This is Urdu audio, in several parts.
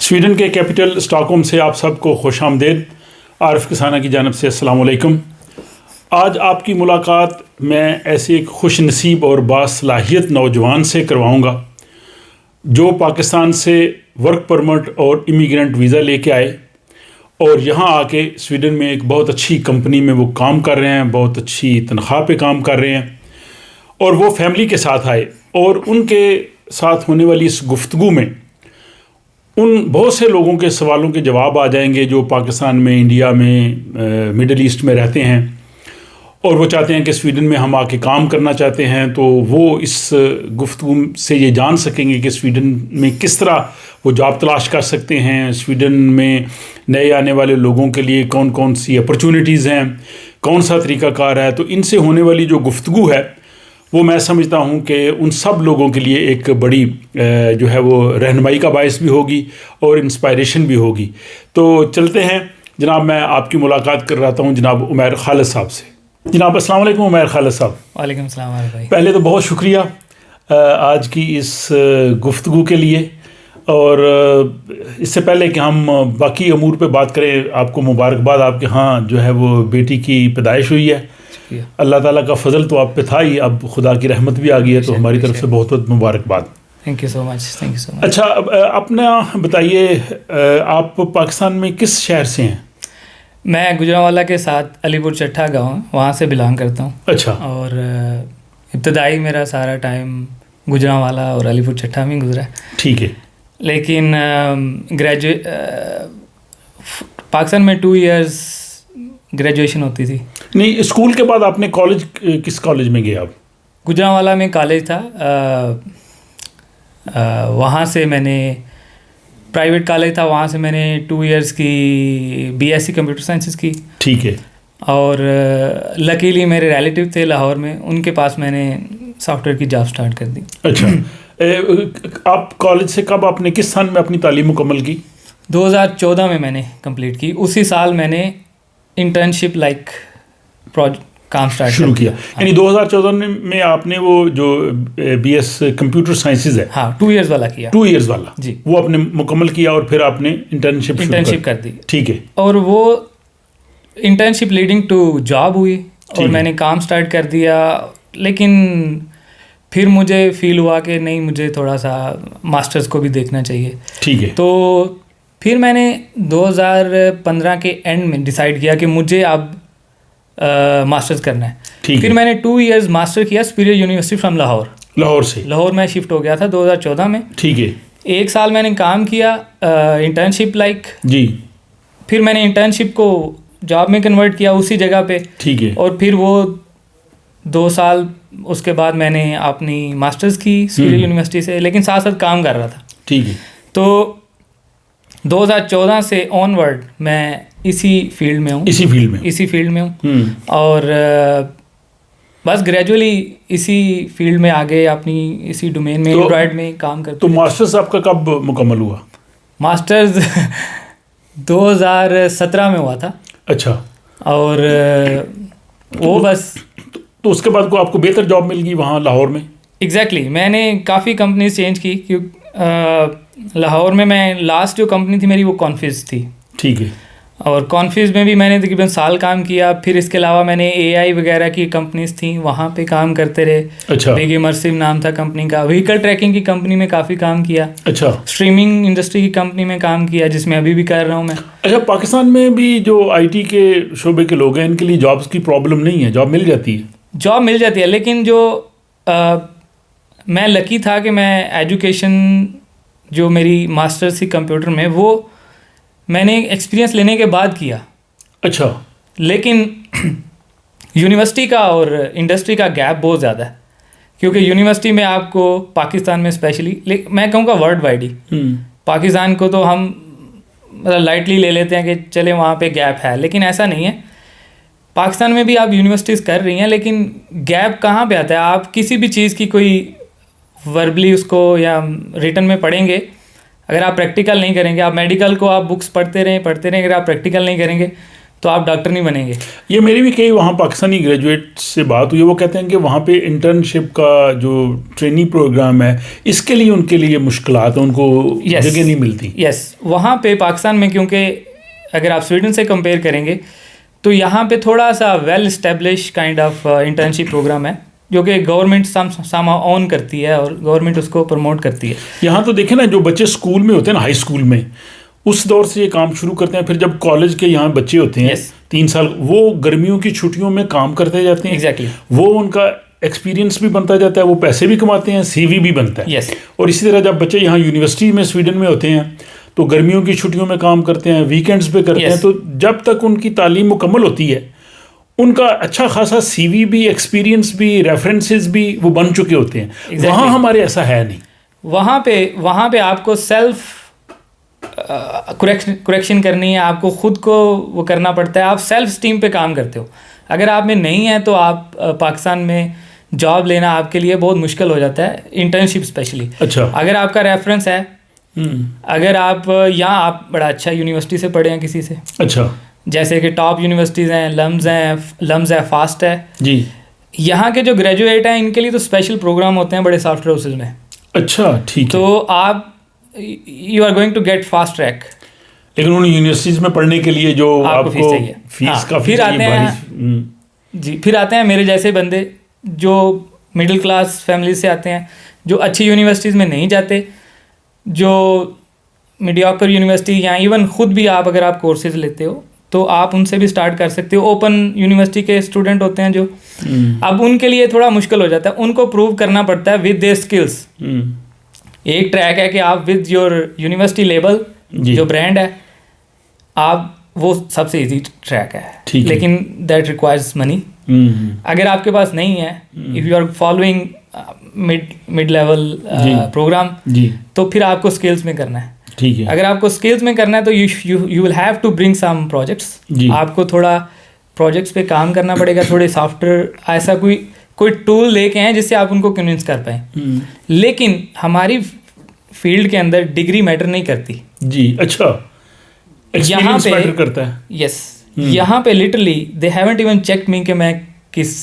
سویڈن کے کیپٹل اسٹاک ہوم سے آپ سب کو خوش آمدید. عارف کسانہ کی جانب سے السلام علیکم. آج آپ کی ملاقات میں ایسے ایک خوش نصیب اور باصلاحیت نوجوان سے کرواؤں گا جو پاکستان سے ورک پرمٹ اور امیگرنٹ ویزا لے کے آئے اور یہاں آ کے سویڈن میں ایک بہت اچھی کمپنی میں وہ کام کر رہے ہیں, بہت اچھی تنخواہ پہ کام کر رہے ہیں, اور وہ فیملی کے ساتھ آئے. اور ان کے ساتھ ہونے والی اس گفتگو میں ان بہت سے لوگوں کے سوالوں کے جواب آ جائیں گے جو پاکستان میں, انڈیا میں, مڈل ایسٹ میں رہتے ہیں اور وہ چاہتے ہیں کہ سویڈن میں ہم آ کے کام کرنا چاہتے ہیں. تو وہ اس گفتگو سے یہ جان سکیں گے کہ سویڈن میں کس طرح وہ جاب تلاش کر سکتے ہیں, سویڈن میں نئے آنے والے لوگوں کے لیے کون کون سی اپرچونٹیز ہیں, کون سا طریقہ کار ہے. تو ان سے ہونے والی جو گفتگو ہے وہ میں سمجھتا ہوں کہ ان سب لوگوں کے لیے ایک بڑی جو ہے وہ رہنمائی کا باعث بھی ہوگی اور انسپائریشن بھی ہوگی. تو چلتے ہیں جناب, میں آپ کی ملاقات کر رہا ہوں جناب عمیر خالد صاحب سے. جناب السلام علیکم عمیر خالد صاحب. وعلیکم السلام علیکم بھائی. پہلے تو بہت شکریہ آج کی اس گفتگو کے لیے, اور اس سے پہلے کہ ہم باقی امور پہ بات کریں, آپ کو مبارکباد. آپ کے ہاں جو ہے وہ بیٹی کی پیدائش ہوئی ہے. اللہ تعالیٰ کا فضل تو آپ پہ تھا ہی, اب خدا کی رحمت بھی آ گئی ہے, تو ہماری طرف سے بہت بہت مبارکباد. Thank you so much. Thank you so much. اچھا, اپنا بتائیے, آپ پاکستان میں کس شہر سے ہیں؟ میں گجرانوالہ کے ساتھ علی پور چٹھا گاؤں, وہاں سے بلانگ کرتا ہوں. اچھا. اور ابتدائی میرا سارا ٹائم گجرانوالہ اور علی پور چٹھا میں گزرا. ٹھیک ہے. لیکن پاکستان میں 2 ایئرس گریجویشن ہوتی تھی. نہیں, اسکول کے بعد آپ نے کالج, کس کالج میں گئے آپ؟ گجرانوالہ میں کالج تھا, وہاں سے میں نے پرائیویٹ کالج تھا, وہاں سے میں نے 2 ایئرس کی BSc کمپیوٹر سائنسز کی. ٹھیک ہے. اور لکیلی میرے ریلیٹیو تھے لاہور میں, ان کے پاس میں نے سافٹ ویئر کی جاب سٹارٹ کر دی. اچھا. آپ کالج سے کب, آپ نے کس سال میں اپنی تعلیم مکمل کی؟ 2014 میں نے کمپلیٹ کی. اسی سال میں نے انٹرنشپ لائک کام سٹارٹ شروع کیا. یعنی 2014 میں آپ نے وہ جو BS کمپیوٹر سائنسز ہے, ہاں 2 ایئرس والا کیا. 2 ایئرس والا جی, وہ آپ نے مکمل کیا اور پھر آپ نے انٹرنشپ کر دی. ٹھیک ہے. اور وہ انٹرنشپ لیڈنگ ٹو جاب ہوئی اور میں نے کام سٹارٹ کر دیا. لیکن پھر مجھے فیل ہوا کہ نہیں, مجھے تھوڑا سا ماسٹرز کو بھی دیکھنا چاہیے. ٹھیک ہے. تو پھر میں نے 2015 کے اینڈ میں ڈیسائیڈ کیا کہ مجھے اب ماسٹرز کرنا ہے. پھر میں نے 2 ایئرز ماسٹر کیا superior university from Lahore. Lahore میں شفٹ ہو گیا تھا 2014 میں. ٹھیک ہے. 1 سال میں نے کام کیا انٹرنشپ لائک. جی. پھر میں نے انٹرنشپ کو جاب میں کنورٹ کیا اسی جگہ پہ. ٹھیک ہے. اور پھر وہ 2 سال اس کے بعد میں نے اپنی ماسٹرز کی سپیریئر یونیورسٹی سے, لیکن ساتھ ساتھ کام کر رہا تھا. ٹھیک ہے. تو 2014 سے آن ورڈ میں اسی فیلڈ میں ہوں. اور بس گریجولی اسی فیلڈ میں آگے اپنی اسی ڈومین میں اینڈرائڈ میں کام کرتے. تو ماسٹرز آپ کا کب مکمل ہوا؟ ماسٹرز 2017 میں ہوا تھا. اچھا. اور وہ بس تو اس کے بعد کو آپ کو بہتر جاب مل گئی وہاں لاہور میں؟ ایگزیکٹلی. میں نے کافی کمپنیز چینج کی, لاہور میں لاسٹ جو کمپنی تھی میری وہ کانفیز تھی. ٹھیک ہے. اور کانفیز میں بھی میں نے تقریباً سال کام کیا. پھر اس کے علاوہ میں نے AI وغیرہ کی کمپنیز تھیں, وہاں پہ کام کرتے رہے. اچھا. بگ امرسیو نام تھا کمپنی کا. وہیکل ٹریکنگ کی کمپنی میں کافی کام کیا. اچھا. اسٹریمنگ انڈسٹری کی کمپنی میں کام کیا, جس میں ابھی بھی کر رہا ہوں میں. اچھا, پاکستان میں بھی جو IT کے شعبے کے لوگ ہیں ان کے لیے جابس کی پرابلم نہیں ہے, جاب مل جاتی ہے؟ جاب مل جاتی ہے, لیکن جو میں لکی تھا کہ میں ایجوکیشن جو میری ماسٹرز تھی کمپیوٹر میں, وہ میں نے ایکسپیرینس لینے کے بعد کیا. اچھا. لیکن یونیورسٹی کا اور انڈسٹری کا گیپ بہت زیادہ ہے, کیونکہ یونیورسٹی میں آپ کو پاکستان میں اسپیشلی, میں کہوں گا ورلڈ وائڈ ہی, پاکستان کو تو ہم لائٹلی لے لیتے ہیں کہ چلے وہاں پہ گیپ ہے, لیکن ایسا نہیں ہے. پاکستان میں بھی آپ یونیورسٹیز کر رہی ہیں, لیکن گیپ کہاں پہ آتا ہے؟ آپ کسی بھی چیز کی کوئی وربلی اس کو یا ریٹن میں پڑھیں گے, اگر آپ پریکٹیکل نہیں کریں گے, آپ میڈیکل کو آپ بکس پڑھتے رہیں, اگر آپ پریکٹیکل نہیں کریں گے تو آپ ڈاکٹر نہیں بنیں گے. یہ میری بھی کئی وہاں پاکستانی گریجویٹ سے بات ہوئی, وہ کہتے ہیں کہ وہاں پہ انٹرنشپ کا جو ٹریننگ پروگرام ہے اس کے لیے ان کے لیے مشکلات ہیں, ان کو جگہ نہیں ملتی. یس, وہاں پہ پاکستان میں کیونکہ اگر آپ سویڈن سے کمپیئر کریں گے تو یہاں پہ تھوڑا سا well establish kind of internship programme ہے جو کہ گورنمنٹ ساما آن کرتی ہے اور گورنمنٹ اس کو پروموٹ کرتی ہے. یہاں تو دیکھیں نا, جو بچے اسکول میں ہوتے ہیں نا, ہائی اسکول میں, اس دور سے یہ کام شروع کرتے ہیں, پھر جب کالج کے یہاں بچے ہوتے ہیں 3 سال, وہ گرمیوں کی چھٹیوں میں کام کرتے جاتے ہیں. ایگزیکٹلی, وہ ان کا ایکسپیرینس بھی بنتا جاتا ہے, وہ پیسے بھی کماتے ہیں, سی وی بھی بنتا ہے. اور اسی طرح جب بچے یہاں یونیورسٹی میں سویڈن میں ہوتے ہیں تو گرمیوں کی چھٹیوں میں کام کرتے ہیں, ویکینڈز پہ کرتے ہیں, تو جب تک ان کی تعلیم مکمل ہوتی ہے ان کا اچھا خاصا سی وی بھی, ایکسپیرینس بھی, ریفرنسز بھی وہ بن چکے ہوتے ہیں. وہاں ہمارے ایسا ہے نہیں. وہاں پہ آپ کو سیلف کریکشن کرنی ہے, آپ کو خود کو وہ کرنا پڑتا ہے. آپ سیلف اسٹیم پہ کام کرتے ہو, اگر آپ میں نہیں ہے تو آپ پاکستان میں جاب لینا آپ کے لیے بہت مشکل ہو جاتا ہے, انٹرنشپ اسپیشلی. اچھا, اگر آپ کا ریفرنس ہے, اگر آپ یہاں آپ بڑا اچھا یونیورسٹی سے پڑھے ہیں کسی سے, اچھا, جیسے کہ ٹاپ یونیورسٹیز ہیں, لمز ہے, فاسٹ ہے, جی, یہاں کے جو گریجویٹ ہیں ان کے لیے تو اسپیشل پروگرام ہوتے ہیں بڑے سافٹ ویئر ہاؤسز میں. اچھا, ٹھیک, تو آپ you are going to get fast track. لیکن ان یونیورسٹیز میں پڑھنے کے لیے جو آپ کو فیس کا پھر آتے ہیں جی, پھر آتے ہیں میرے جیسے بندے جو مڈل کلاس فیملی سے آتے ہیں, جو اچھی یونیورسٹیز میں نہیں جاتے, جو میڈیوکر یونیورسٹی, یا ایون خود بھی آپ اگر آپ کورسز لیتے ہو تو آپ ان سے بھی اسٹارٹ کر سکتے ہو. اوپن یونیورسٹی کے اسٹوڈنٹ ہوتے ہیں جو, اب ان کے لیے تھوڑا مشکل ہو جاتا ہے, ان کو پروو کرنا پڑتا ہے ود دیئر اسکلس. ایک ٹریک ہے کہ آپ ود یور یونیورسٹی لیبل, جو برانڈ ہے, آپ وہ سب سے ایزی ٹریک ہے, لیکن دیٹ ریکوائرز منی. اگر آپ کے پاس نہیں ہے, if you are following mid level programme, تو پھر آپ کو اسکلس میں کرنا ہے. ٹھیک ہے, اگر آپ کو اسکلس میں کرنا ہے تو you will have to bring some projects. آپ کو تھوڑا پروجیکٹس پہ کام کرنا پڑے گا, تھوڑے سافٹ ویئر ایسا کوئی ٹول لے کے ہیں جس سے آپ ان کو کنونس کر پائیں. لیکن ہماری فیلڈ کے اندر ڈگری میٹر نہیں کرتی. جی, اچھا, یہاں پہ میٹر کرتا ہے. یس, یہاں پہ literally they haven't even checked می کہ میں کس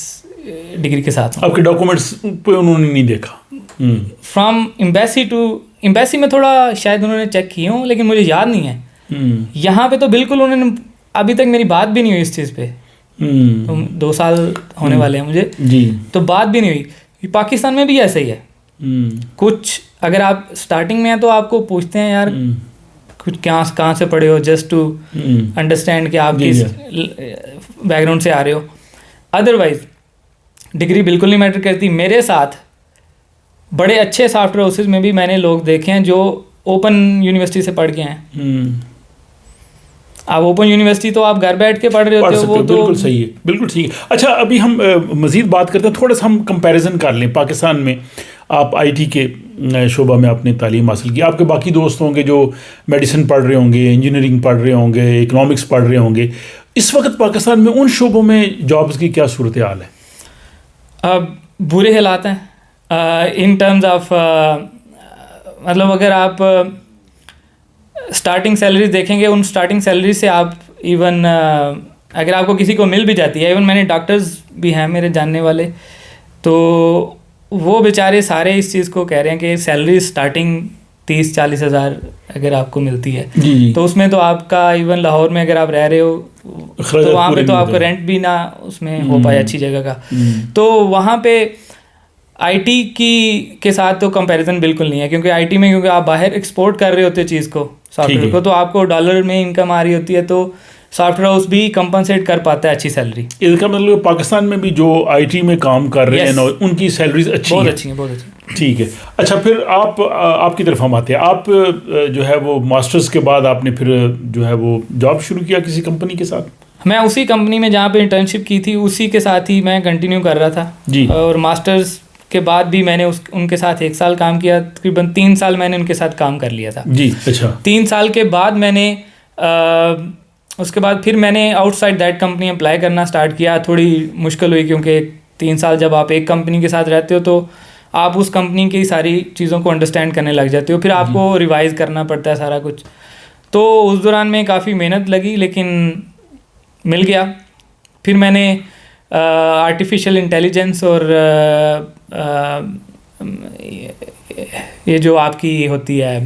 ڈگری کے ساتھ ہوں. آپ کے ڈاکومنٹس پہ انہوں نے نہیں دیکھا. فرام ایمبیسی ٹو ایمبیسی میں تھوڑا شاید انہوں نے چیک کیے ہوں, لیکن مجھے یاد نہیں ہے. یہاں پہ تو بالکل انہوں نے, ابھی تک میری بات بھی نہیں ہوئی اس چیز پہ. 2 سال ہونے والے ہیں مجھے, تو بات بھی نہیں ہوئی. پاکستان میں بھی ایسا ہی ہے. کچھ اگر آپ اسٹارٹنگ میں ہیں تو آپ کو پوچھتے ہیں یار کچھ کہاں سے پڑھے ہو, جسٹ ٹو انڈرسٹینڈ کہ آپ کس بیک گراؤنڈ سے آ رہے ہو. ادروائز ڈگری بالکل نہیں میٹر کرتی. میرے ساتھ بڑے اچھے سافٹ ویئر ہاؤسز میں بھی میں نے لوگ دیکھے ہیں جو اوپن یونیورسٹی سے پڑھ کے ہیں. آپ اوپن یونیورسٹی تو آپ گھر بیٹھ کے پڑھ رہے ہوتے ہو, وہ تو بالکل صحیح ہے, بالکل ٹھیک ہے. اچھا, ابھی ہم مزید بات کرتے ہیں, تھوڑا سا ہم کمپیریزن کر لیں. پاکستان میں آپ آئی ٹی کے شعبہ میں آپ نے تعلیم حاصل کی, آپ کے باقی دوست ہوں گے جو میڈیسن پڑھ رہے ہوں گے, انجینئرنگ پڑھ رہے ہوں گے, اکنامکس پڑھ رہے ہوں گے. اس وقت پاکستان میں ان شعبوں میں جابس کی کیا صورتحال ہے؟ برے حالات ہیں ان ٹرمز آف, مطلب اگر آپ اسٹارٹنگ سیلریز دیکھیں گے, ان اسٹارٹنگ سیلری سے آپ ایون اگر آپ کو کسی کو مل بھی جاتی ہے, ایون میں نے ڈاکٹرز بھی ہیں میرے جاننے والے, تو وہ بیچارے سارے اس چیز کو کہہ رہے ہیں کہ سیلری اسٹارٹنگ 30-40 ہزار اگر آپ کو ملتی ہے, تو اس میں تو آپ کا ایون لاہور میں اگر آپ رہ رہے ہو تو وہاں پہ تو آپ کو رینٹ بھی نہ اس میں ہو پائے اچھی جگہ کا. تو وہاں پہ آئی ٹی کے ساتھ تو کمپیریزن بالکل نہیں ہے, کیونکہ آئی ٹی میں کیونکہ آپ باہر ایکسپورٹ کر رہے ہوتے چیز کو, سافٹ ویئر کو, تو آپ کو ڈالر میں انکم آ رہی ہوتی ہے, تو سافٹ ویئر ہاؤس بھی کمپنسیٹ کر پاتا ہے اچھی سیلری. اس کا مطلب پاکستان میں بھی جو آئی ٹی میں کام کر رہے ہیں ان کی سیلریز اچھی ہیں. بہت اچھی ہیں, بہت اچھی. ٹھیک ہے. اچھا, پھر آپ کی طرف ہم آتے ہیں. آپ جو ہے وہ ماسٹرز کے بعد آپ نے پھر جو ہے وہ جاب شروع کیا کسی کمپنی کے ساتھ؟ میں اسی کمپنی میں جہاں پہ انٹرنشپ کی تھی اسی کے ساتھ ہی میں کنٹینیو کر رہا تھا. جی. اور ماسٹرز کے بعد بھی میں نے ان کے ساتھ 1 سال کام کیا, تقریباً 3 سال میں نے ان کے ساتھ کام کر لیا تھا. جی. اچھا. 3 سال کے بعد میں نے اس کے بعد پھر میں نے out side that company apply کرنا اسٹارٹ کیا. تھوڑی مشکل ہوئی کیونکہ 3 سال جب آپ ایک کمپنی کے ساتھ رہتے ہو تو آپ اس کمپنی کی ساری چیزوں کو انڈرسٹینڈ کرنے لگ جاتے ہو, پھر آپ کو ریوائز کرنا پڑتا ہے سارا کچھ. تو اس دوران میں کافی محنت لگی, لیکن مل گیا. پھر میں نے آرٹیفیشیل انٹیلیجنس اور یہ جو آپ کی ہوتی ہے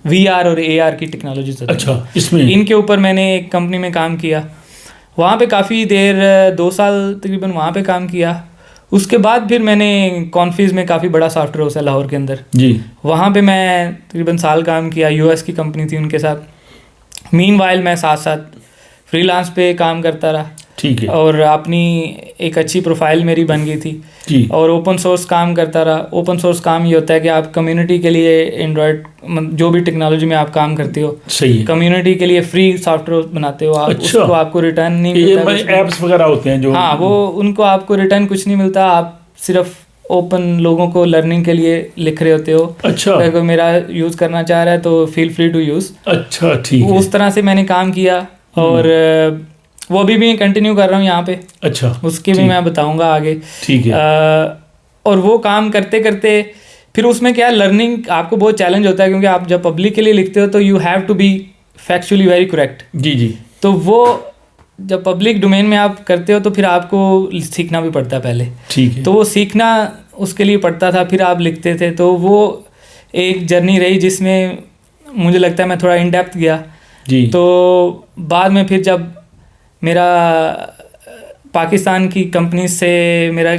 VR اور AR کی ٹیکنالوجیز، اچھا اس میں ان کے اوپر میں نے ایک کمپنی میں کام کیا. وہاں پہ کافی دیر 2 سال تقریباً وہاں پہ کام کیا. اس کے بعد پھر میں نے کانفیز میں کافی بڑا سافٹ ویئر ہاؤس ہے لاہور کے اندر جی، وہاں پہ میں تقریباً سال کام کیا. US کی کمپنی تھی ان کے ساتھ. مین وائل میں ساتھ ساتھ فری لانس پہ کام کرتا رہا. ٹھیک ہے. اور اپنی ایک اچھی پروفائل میری بن گئی تھی. جی. اور اوپن سورس کام کرتا رہا. اوپن سورس کام یہ ہوتا ہے کہ آپ کمیونٹی کے لیے اینڈرائڈ جو بھی ٹیکنالوجی میں آپ کام کرتے ہو صحیح ہے، کمیونٹی کے لیے فری سافٹ ویئر بناتے ہو آپ. اس کو آپ کو ریٹرن نہیں ملتا. یہ ایپس وغیرہ ہوتے ہیں جو، ہاں وہ ان کو آپ کو ریٹرن کچھ نہیں ملتا. آپ صرف اوپن لوگوں کو لرننگ کے لیے لکھ رہے ہوتے ہو. اچھا اگر کوئی میرا یوز کرنا چاہ رہا ہے تو فیل فری ٹو یوز. اچھا ٹھیک ہے. اس طرح سے میں نے کام کیا اور وہ ابھی بھی کنٹینیو کر رہا ہوں یہاں پہ. اچھا اس کی بھی میں بتاؤں گا آگے. ٹھیک ہے. اور وہ کام کرتے کرتے پھر اس میں کیا لرننگ آپ کو بہت چیلنج ہوتا ہے کیونکہ آپ جب پبلک کے لیے لکھتے ہو تو you have to be factually very correct. جی جی. تو وہ جب پبلک ڈومین میں آپ کرتے ہو تو پھر آپ کو سیکھنا بھی پڑتا ہے پہلے. ٹھیک ہے. تو وہ سیکھنا اس کے لیے پڑتا تھا. پھر آپ لکھتے تھے. تو وہ ایک جرنی رہی جس میں مجھے لگتا ہے میں تھوڑا ان ڈیپتھ گیا. جی. تو بعد میں پھر جب میرا پاکستان کی کمپنیز سے میرا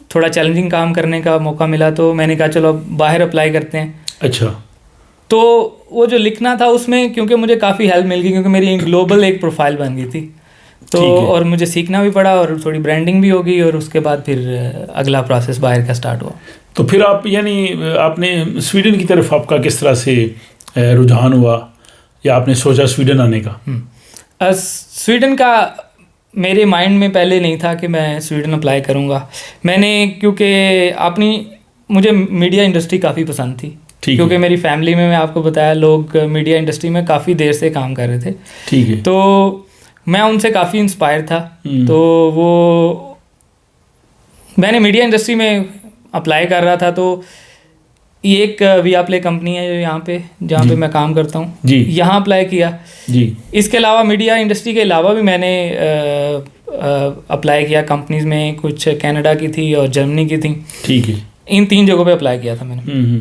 تھوڑا چیلنجنگ کام کرنے کا موقع ملا تو میں نے کہا چلو اب باہر اپلائی کرتے ہیں. اچھا. تو وہ جو لکھنا تھا اس میں کیونکہ مجھے کافی ہیلپ مل گئی کیونکہ میری گلوبل ایک پروفائل بن گئی تھی. تو اور مجھے سیکھنا بھی پڑا اور تھوڑی برانڈنگ بھی ہو گئی. اور اس کے بعد پھر اگلا پروسیس باہر کا سٹارٹ ہوا. تو پھر آپ یعنی آپ نے سویڈن کی طرف آپ کا کس طرح سے رجحان ہوا یا آپ نے سوچا سویڈن آنے کا؟ سویڈن کا میرے مائنڈ میں پہلے نہیں تھا کہ میں سویڈن اپلائی کروں گا. میں نے کیونکہ مجھے میڈیا انڈسٹری کافی پسند تھی کیونکہ میری فیملی میں آپ کو بتایا لوگ میڈیا انڈسٹری میں کافی دیر سے کام کر رہے تھے. ٹھیک ہے. تو میں ان سے کافی انسپائر تھا. تو میں نے میڈیا انڈسٹری میں اپلائی کر رہا تھا. تو یہ ایک ویا پلے کمپنی ہے یہاں پہ جہاں پہ میں کام کرتا ہوں. جی. یہاں اپلائی کیا. جی. اس کے علاوہ میڈیا انڈسٹری کے علاوہ بھی میں نے اپلائی کیا کمپنیز میں. کچھ کینیڈا کی تھی اور جرمنی کی تھیں. ٹھیک ہے. ان 3 جگہوں پہ اپلائی کیا تھا میں نے.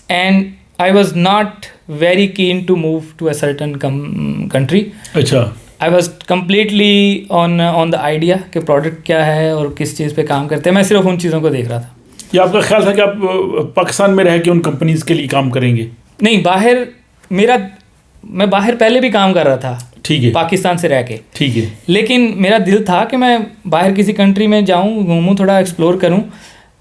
And I was not very keen to move to a certain country. اچھا. I was completely on the idea کہ پروڈکٹ کیا ہے اور کس چیز پہ کام کرتے ہیں. میں صرف ان چیزوں کو دیکھ رہا تھا. یہ آپ کا خیال تھا کہ آپ پاکستان میں رہ کے ان کمپنیز کے لیے کام کریں گے؟ نہیں، میں باہر پہلے بھی کام کر رہا تھا. ٹھیک ہے. پاکستان سے رہ کے. ٹھیک ہے. لیکن میرا دل تھا کہ میں باہر کسی کنٹری میں جاؤں، گھوموں، تھوڑا ایکسپلور کروں.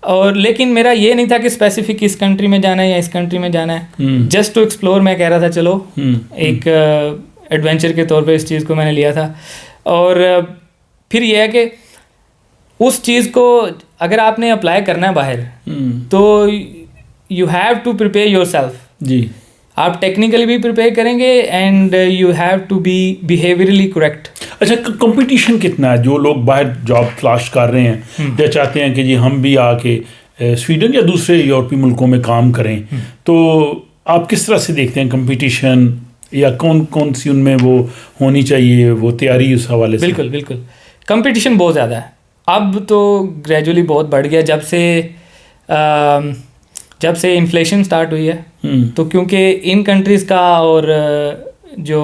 اور لیکن میرا یہ نہیں تھا کہ اسپیسیفک اس کنٹری میں جانا ہے یا اس کنٹری میں جانا ہے. جسٹ ٹو ایکسپلور میں کہہ رہا تھا چلو ایک ایڈونچر کے طور پہ اس چیز کو میں نے لیا تھا. اور پھر یہ ہے کہ اس چیز کو اگر آپ نے اپلائی کرنا ہے باہر تو you have to prepare yourself. جی. آپ ٹیکنیکلی بھی پریپیئر کریں گے and you have to be behaviourally correct. اچھا، کمپٹیشن کتنا ہے جو لوگ باہر جاب تلاش کر رہے ہیں یا چاہتے ہیں کہ جی ہم بھی آ کے سویڈن یا دوسرے یورپی ملکوں میں کام کریں، تو آپ کس طرح سے دیکھتے ہیں کمپٹیشن یا کون سی ان میں وہ ہونی چاہیے وہ تیاری اس حوالے سے؟ بالکل کمپٹیشن بہت زیادہ ہے. اب تو گریجولی بہت بڑھ گیا جب سے انفلیشن سٹارٹ ہوئی ہے. تو کیونکہ ان کنٹریز کا اور جو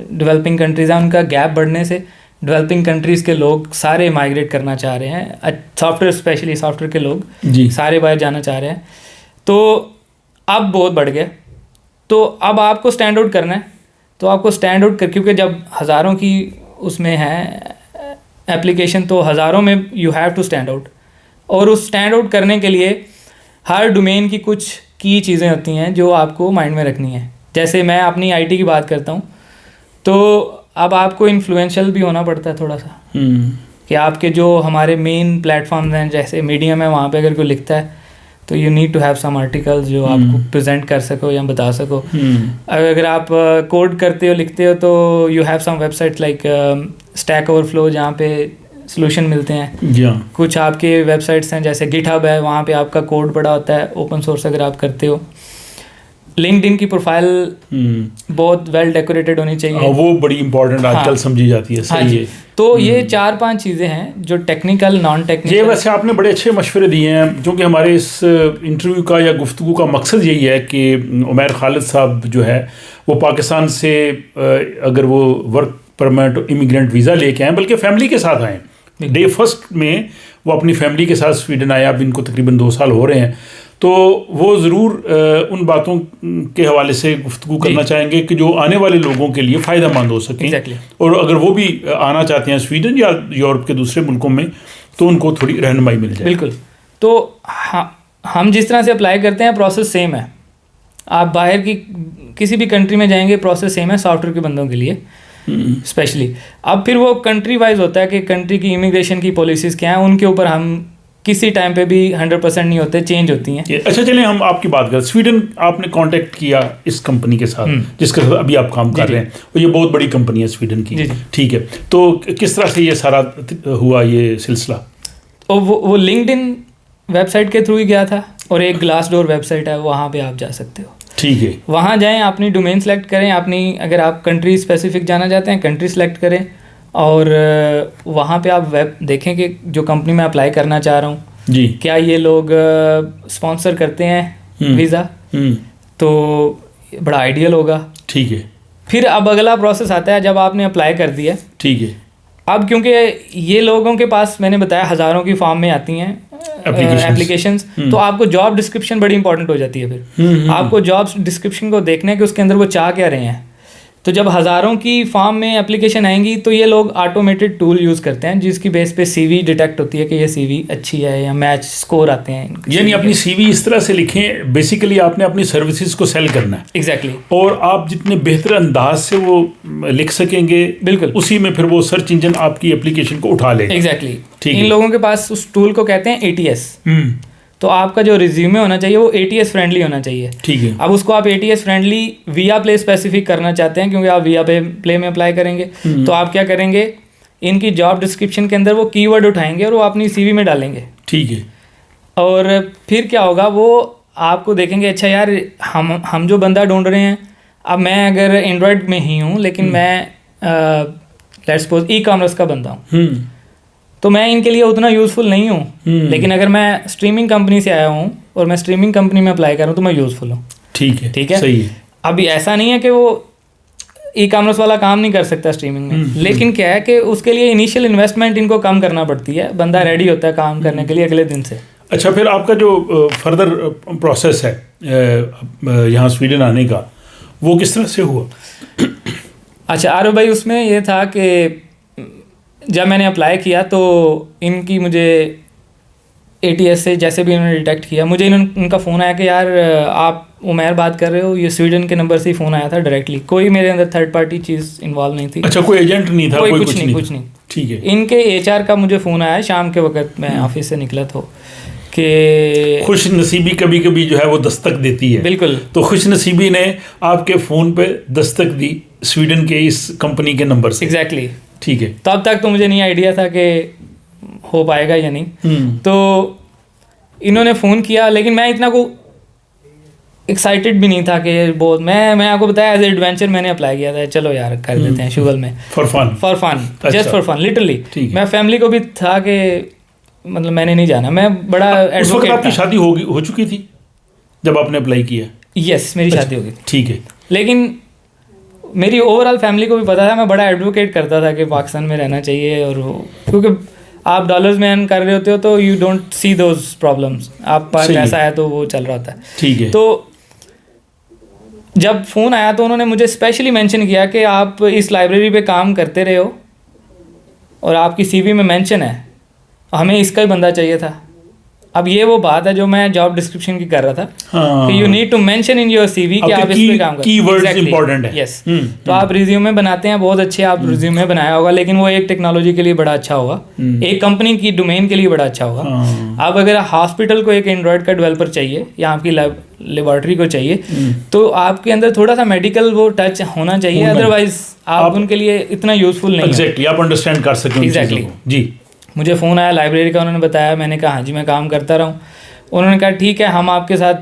ڈیولپنگ کنٹریز ہیں ان کا گیپ بڑھنے سے ڈیولپنگ کنٹریز کے لوگ سارے مائیگریٹ کرنا چاہ رہے ہیں. Software specially software کے لوگ سارے باہر جانا چاہ رہے ہیں. تو اب بہت بڑھ گیا. تو اب آپ کو اسٹینڈ آؤٹ کرنا ہے. تو آپ کو اسٹینڈ آؤٹ کیونکہ جب ہزاروں کی اس میں ہے اپلیکیشن تو ہزاروں میں you have to stand out. اور اس اسٹینڈ آؤٹ کرنے کے لیے ہر ڈومین کی کچھ کی چیزیں ہوتی ہیں جو آپ کو مائنڈ میں رکھنی ہیں. جیسے میں اپنی IT کی بات کرتا ہوں تو اب آپ کو انفلوئنشل بھی ہونا پڑتا ہے تھوڑا سا کہ آپ کے جو ہمارے مین پلیٹ فارمز ہیں جیسے میڈیم ہے وہاں پہ اگر کوئی لکھتا ہے تو you need to have some articles جو آپ کو پریزنٹ کر سکو یا بتا سکو. اگر آپ کوڈ کرتے ہو لکھتے ہو تو you have some website like Stack Overflow جہاں پہ سلوشن ملتے ہیں. کچھ آپ کے ویب سائٹس ہیں جیسے گٹ ہب ہے وہاں پہ آپ کا کوڈ پڑا ہوتا ہے اوپن سورس اگر آپ کرتے ہو. لنکڈ ان کی پروفائل بہت ویل ڈیکوریٹڈ ہونی چاہیے, وہ بڑی امپورٹنٹ آج کل سمجھی جاتی ہے. صحیح ہے. تو یہ 4-5 چیزیں ہیں جو ٹیکنیکل نان ٹیکنیکل. یہ ویسے آپ نے بڑے اچھے مشورے دیے ہیں, کیونکہ ہمارے اس انٹرویو کا یا گفتگو کا مقصد یہی ہے کہ عمیر خالد صاحب جو ہے وہ پاکستان سے اگر وہ ورک پرمٹ امیگرینٹ ویزا لے کے آئیں, بلکہ فیملی کے ساتھ آئیں. ڈے فرسٹ میں وہ اپنی فیملی کے ساتھ سویڈن آئے, اب ان کو تقریباً 2 سال ہو رہے ہیں. تو وہ ضرور ان باتوں کے حوالے سے گفتگو کرنا چاہیں گے کہ جو آنے والے لوگوں کے لیے فائدہ مند ہو سکیں. اور اگر وہ بھی آنا چاہتے ہیں سویڈن یا یورپ کے دوسرے ملکوں میں تو ان کو تھوڑی رہنمائی مل جائے. بالکل. تو ہم جس طرح سے اپلائی کرتے ہیں پروسیس سیم ہے. آپ باہر کی کسی بھی کنٹری میں جائیں گے پروسیس سیم ہے سافٹ ویئر کے بندوں کے لیے اسپیشلی. اب پھر وہ کنٹری وائز ہوتا ہے کہ کنٹری کی امیگریشن کی پالیسیز کیا ہیں, ان کے اوپر ہم کسی ٹائم پہ بھی 100% نہیں ہوتے, چینج ہوتی ہیں. اچھا چلیں ہم آپ کی بات کریں. سویڈن آپ نے کانٹیکٹ کیا اس کمپنی کے ساتھ جس کے ساتھ ابھی آپ کام کر رہے ہیں, اور یہ بہت بڑی کمپنی ہے سویڈن کی. ٹھیک ہے, تو کس طرح سے یہ سارا ہوا یہ سلسلہ؟ وہ لنکڈ ان ویب سائٹ کے تھرو ہی گیا تھا, اور ایک گلاس ڈور ویب سائٹ ہے, وہاں پہ آپ جا سکتے ہو. ٹھیک ہے, وہاں جائیں, اپنی ڈومین سلیکٹ کریں, اپنی اگر آپ کنٹری اسپیسیفک جانا چاہتے ہیں کنٹری سلیکٹ کریں, اور وہاں پہ آپ ویب دیکھیں کہ جو کمپنی میں اپلائی کرنا چاہ رہا ہوں جی کیا یہ لوگ اسپانسر کرتے ہیں ویزا, تو بڑا آئیڈیل ہوگا. ٹھیک ہے. پھر اب اگلا پروسیس آتا ہے جب آپ نے اپلائی کر دیا. ٹھیک ہے. اب کیونکہ یہ لوگوں کے پاس میں نے بتایا ہزاروں کی فارم میں آتی ہیں اپلیکیشنز, تو آپ کو جاب ڈسکرپشن بڑی امپورٹنٹ ہو جاتی ہے. پھر آپ کو جاب ڈسکرپشن کو دیکھنا ہے کہ اس کے اندر وہ چاہ کیا رہے ہیں. تو جب ہزاروں کی فارم میں اپلیکیشن آئیں گی تو یہ لوگ آٹومیٹڈ ٹول یوز کرتے ہیں جس کی بیس پہ سی وی ڈیٹیکٹ ہوتی ہے کہ یہ سی وی اچھی ہے یا میچ اسکور آتے ہیں. یعنی اپنی سی وی اس طرح سے لکھیں, بیسیکلی آپ نے اپنی سروسز کو سیل کرنا ہے. ایگزیکٹلی. اور آپ جتنے بہتر انداز سے وہ لکھ سکیں گے بالکل اسی میں پھر وہ سرچ انجن آپ کی اپلیکیشن کو اٹھا لے گا. ایگزیکٹلی. ان لوگوں کے پاس اس ٹول کو کہتے ہیں ATS. تو آپ کا جو ریزیومے ہونا چاہیے وہ ATS فرینڈلی ہونا چاہیے. ٹھیک ہے. اب اس کو آپ ATS فرینڈلی ویا پلے اسپیسیفک کرنا چاہتے ہیں کیونکہ آپ ویا پلے میں اپلائی کریں گے, تو آپ کیا کریں گے, ان کی جاب ڈسکرپشن کے اندر وہ کی ورڈ اٹھائیں گے اور وہ اپنی سی وی میں ڈالیں گے. ٹھیک ہے. اور پھر کیا ہوگا, وہ آپ کو دیکھیں گے اچھا یار ہم جو بندہ ڈھونڈ رہے ہیں, اب میں اگر اینڈرائڈ میں ہی ہوں لیکن میں لیٹس سپوز ای کامرس کا بندہ ہوں, تو میں ان کے لیے اتنا یوزفل نہیں ہوں. لیکن اگر میں اسٹریمنگ کمپنی سے آیا ہوں اور میں اسٹریمنگ کمپنی میں اپلائی کروں تو میں یوزفل ہوں. ٹھیک ہے. ٹھیک ہے. صحیح ہے. ابھی ایسا نہیں ہے کہ وہ ای کامرس والا کام نہیں کر سکتا اسٹریمنگ میں, لیکن کیا ہے کہ اس کے لیے انیشیل انویسٹمنٹ ان کو کم کرنا پڑتی ہے, بندہ ریڈی ہوتا ہے کام کرنے کے لیے اگلے دن سے. اچھا, پھر آپ کا جو فردر پروسیس ہے یہاں سویڈن آنے کا وہ کس طرح سے ہوا؟ اچھا عارف بھائی, اس میں یہ تھا کہ جب میں نے اپلائی کیا تو ان کی مجھے ATS سے جیسے بھی انہوں نے ڈیٹیکٹ کیا, مجھے ان کا فون آیا کہ یار آپ عمیر بات کر رہے ہو, یہ سویڈن کے نمبر سے ہی فون آیا تھا ڈائریکٹلی, کوئی میرے اندر تھرڈ پارٹی چیز انوالو نہیں تھی. اچھا, کوئی ایجنٹ نہیں تھا, کوئی کچھ نہیں. ٹھیک ہے. ان کے HR کا مجھے فون آیا شام کے وقت, میں آفس سے نکلا تو کہ خوش نصیبی کبھی کبھی جو ہے وہ دستک دیتی ہے. بالکل. تو خوش نصیبی نے آپ کے فون پہ دستک دی سویڈن کے اس کمپنی کے نمبر سے. ایگزیکٹلی. ٹھیک ہے. تب تک تو مجھے نہیں آئیڈیا تھا کہ ہو پائے گا یا نہیں. تو انہوں نے فون کیا, لیکن میں اتنا کو ایکسائٹیڈ بھی نہیں تھا کہ بہت میں آپ کو بتایا ایز اے ایڈوینچر میں نے اپلائی کیا تھا, چلو یار کر دیتے ہیں شغل میں for fun just for fun literally. میں فیملی کو بھی تھا کہ مطلب میں نے نہیں جانا, میں بڑا اس وقت آپ کی شادی ہو چکی تھی جب آپ نے اپلائی کیا؟ یس, میری شادی ہو گئی تھی. ٹھیک ہے. لیکن میری اوور آل فیملی کو بھی پتا تھا, میں بڑا ایڈوکیٹ کرتا تھا کہ پاکستان میں رہنا چاہیے, اور کیونکہ آپ ڈالرز میں ارن کر رہے ہوتے ہو تو you don't see those problems, آپ پاس پیسہ ہے تو وہ چل رہا ہوتا ہے. ٹھیک ہے. تو جب فون آیا تو انہوں نے مجھے اسپیشلی مینشن کیا کہ آپ اس لائبریری پہ کام کرتے رہے ہو اور آپ کی سی وی میں مینشن ہے, ہمیں اس کا ہی بندہ چاہیے تھا. اب یہ وہ بات ہے جو میں جاب ڈسکرپشن کی کر رہا تھا کہ you need to mention in your C V کہ آپ اس پہ کام کرتے ہیں. کی ورڈز امپورٹنٹ ہے. یس. تو آپ ریزیومے بناتے ہیں, بہت اچھے آپ ریزیومے بنایا ہوگا, لیکن وہ ایک ٹیکنالوجی کے لیے بڑا اچھا ہوگا, ایک کمپنی کی ڈومین کے لیے بڑا اچھا ہوگا. اب اگر ہاسپٹل کو ایک اینڈرائڈ کا ڈیولپر چاہیے یا آپ کی لیبارٹری کو چاہیے تو آپ کے اندر تھوڑا سا میڈیکل وہ ٹچ ہونا چاہیے, ادروائز آپ ان کے لیے اتنا یوزفل نہیں. ایگزیکٹلی, آپ انڈرسٹینڈ کر سکیں. ایگزیکٹلی. جی. مجھے فون آیا لائبریری کا, انہوں نے بتایا, میں نے کہا ہاں جی میں کام کرتا رہا ہوں. انہوں نے کہا ٹھیک ہے, ہم آپ کے ساتھ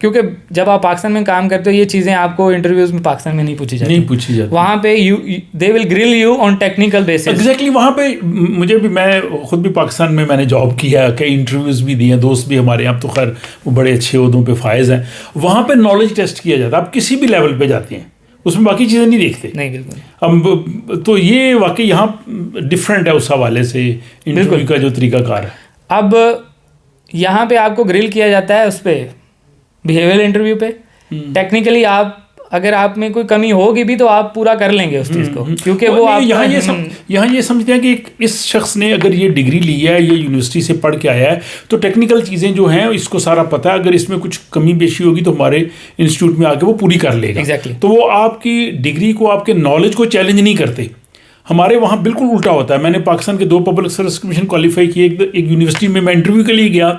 کیونکہ جب آپ پاکستان میں کام کرتے ہو یہ چیزیں آپ کو انٹرویوز میں پاکستان میں نہیں پوچھی جاتی. وہاں پہ they will grill you on technical basis. Exactly وہاں پہ مجھے بھی, میں خود بھی پاکستان میں نے جاب کیا, کئی انٹرویوز بھی دیے, دوست بھی ہمارے یہاں تو خیر وہ بڑے اچھے عہدوں پہ فائز ہیں. وہاں پہ نالج ٹیسٹ کیا جاتا ہے, آپ کسی بھی لیول پہ جاتے ہیں اس میں باقی چیزیں نہیں دیکھتے. نہیں بالکل. اب تو یہ واقعی یہاں ڈفرینٹ ہے اس حوالے سے انٹرویو کا جو طریقہ کار ہے. اب یہاں پہ آپ کو گرل کیا جاتا ہے اس پہ بیہیویئر انٹرویو پہ. ٹیکنیکلی آپ اگر آپ میں کوئی کمی ہوگی بھی تو آپ پورا کر لیں گے اس چیز کو, کیونکہ وہ آپ یہاں یہ سمجھتے ہیں کہ اس شخص نے اگر یہ ڈگری لی ہے, یہ یونیورسٹی سے پڑھ کے آیا ہے, تو ٹیکنیکل چیزیں جو ہیں اس کو سارا پتہ ہے, اگر اس میں کچھ کمی بیشی ہوگی تو ہمارے انسٹیٹیوٹ میں آ کے وہ پوری کر لے گا. تو وہ آپ کی ڈگری کو, آپ کے نالج کو چیلنج نہیں کرتے. ہمارے وہاں بالکل الٹا ہوتا ہے. میں نے پاکستان کے 2 پبلک سروس کمیشن کوالیفائی کیے. ایک یونیورسٹی میں انٹرویو کے لیے گیا,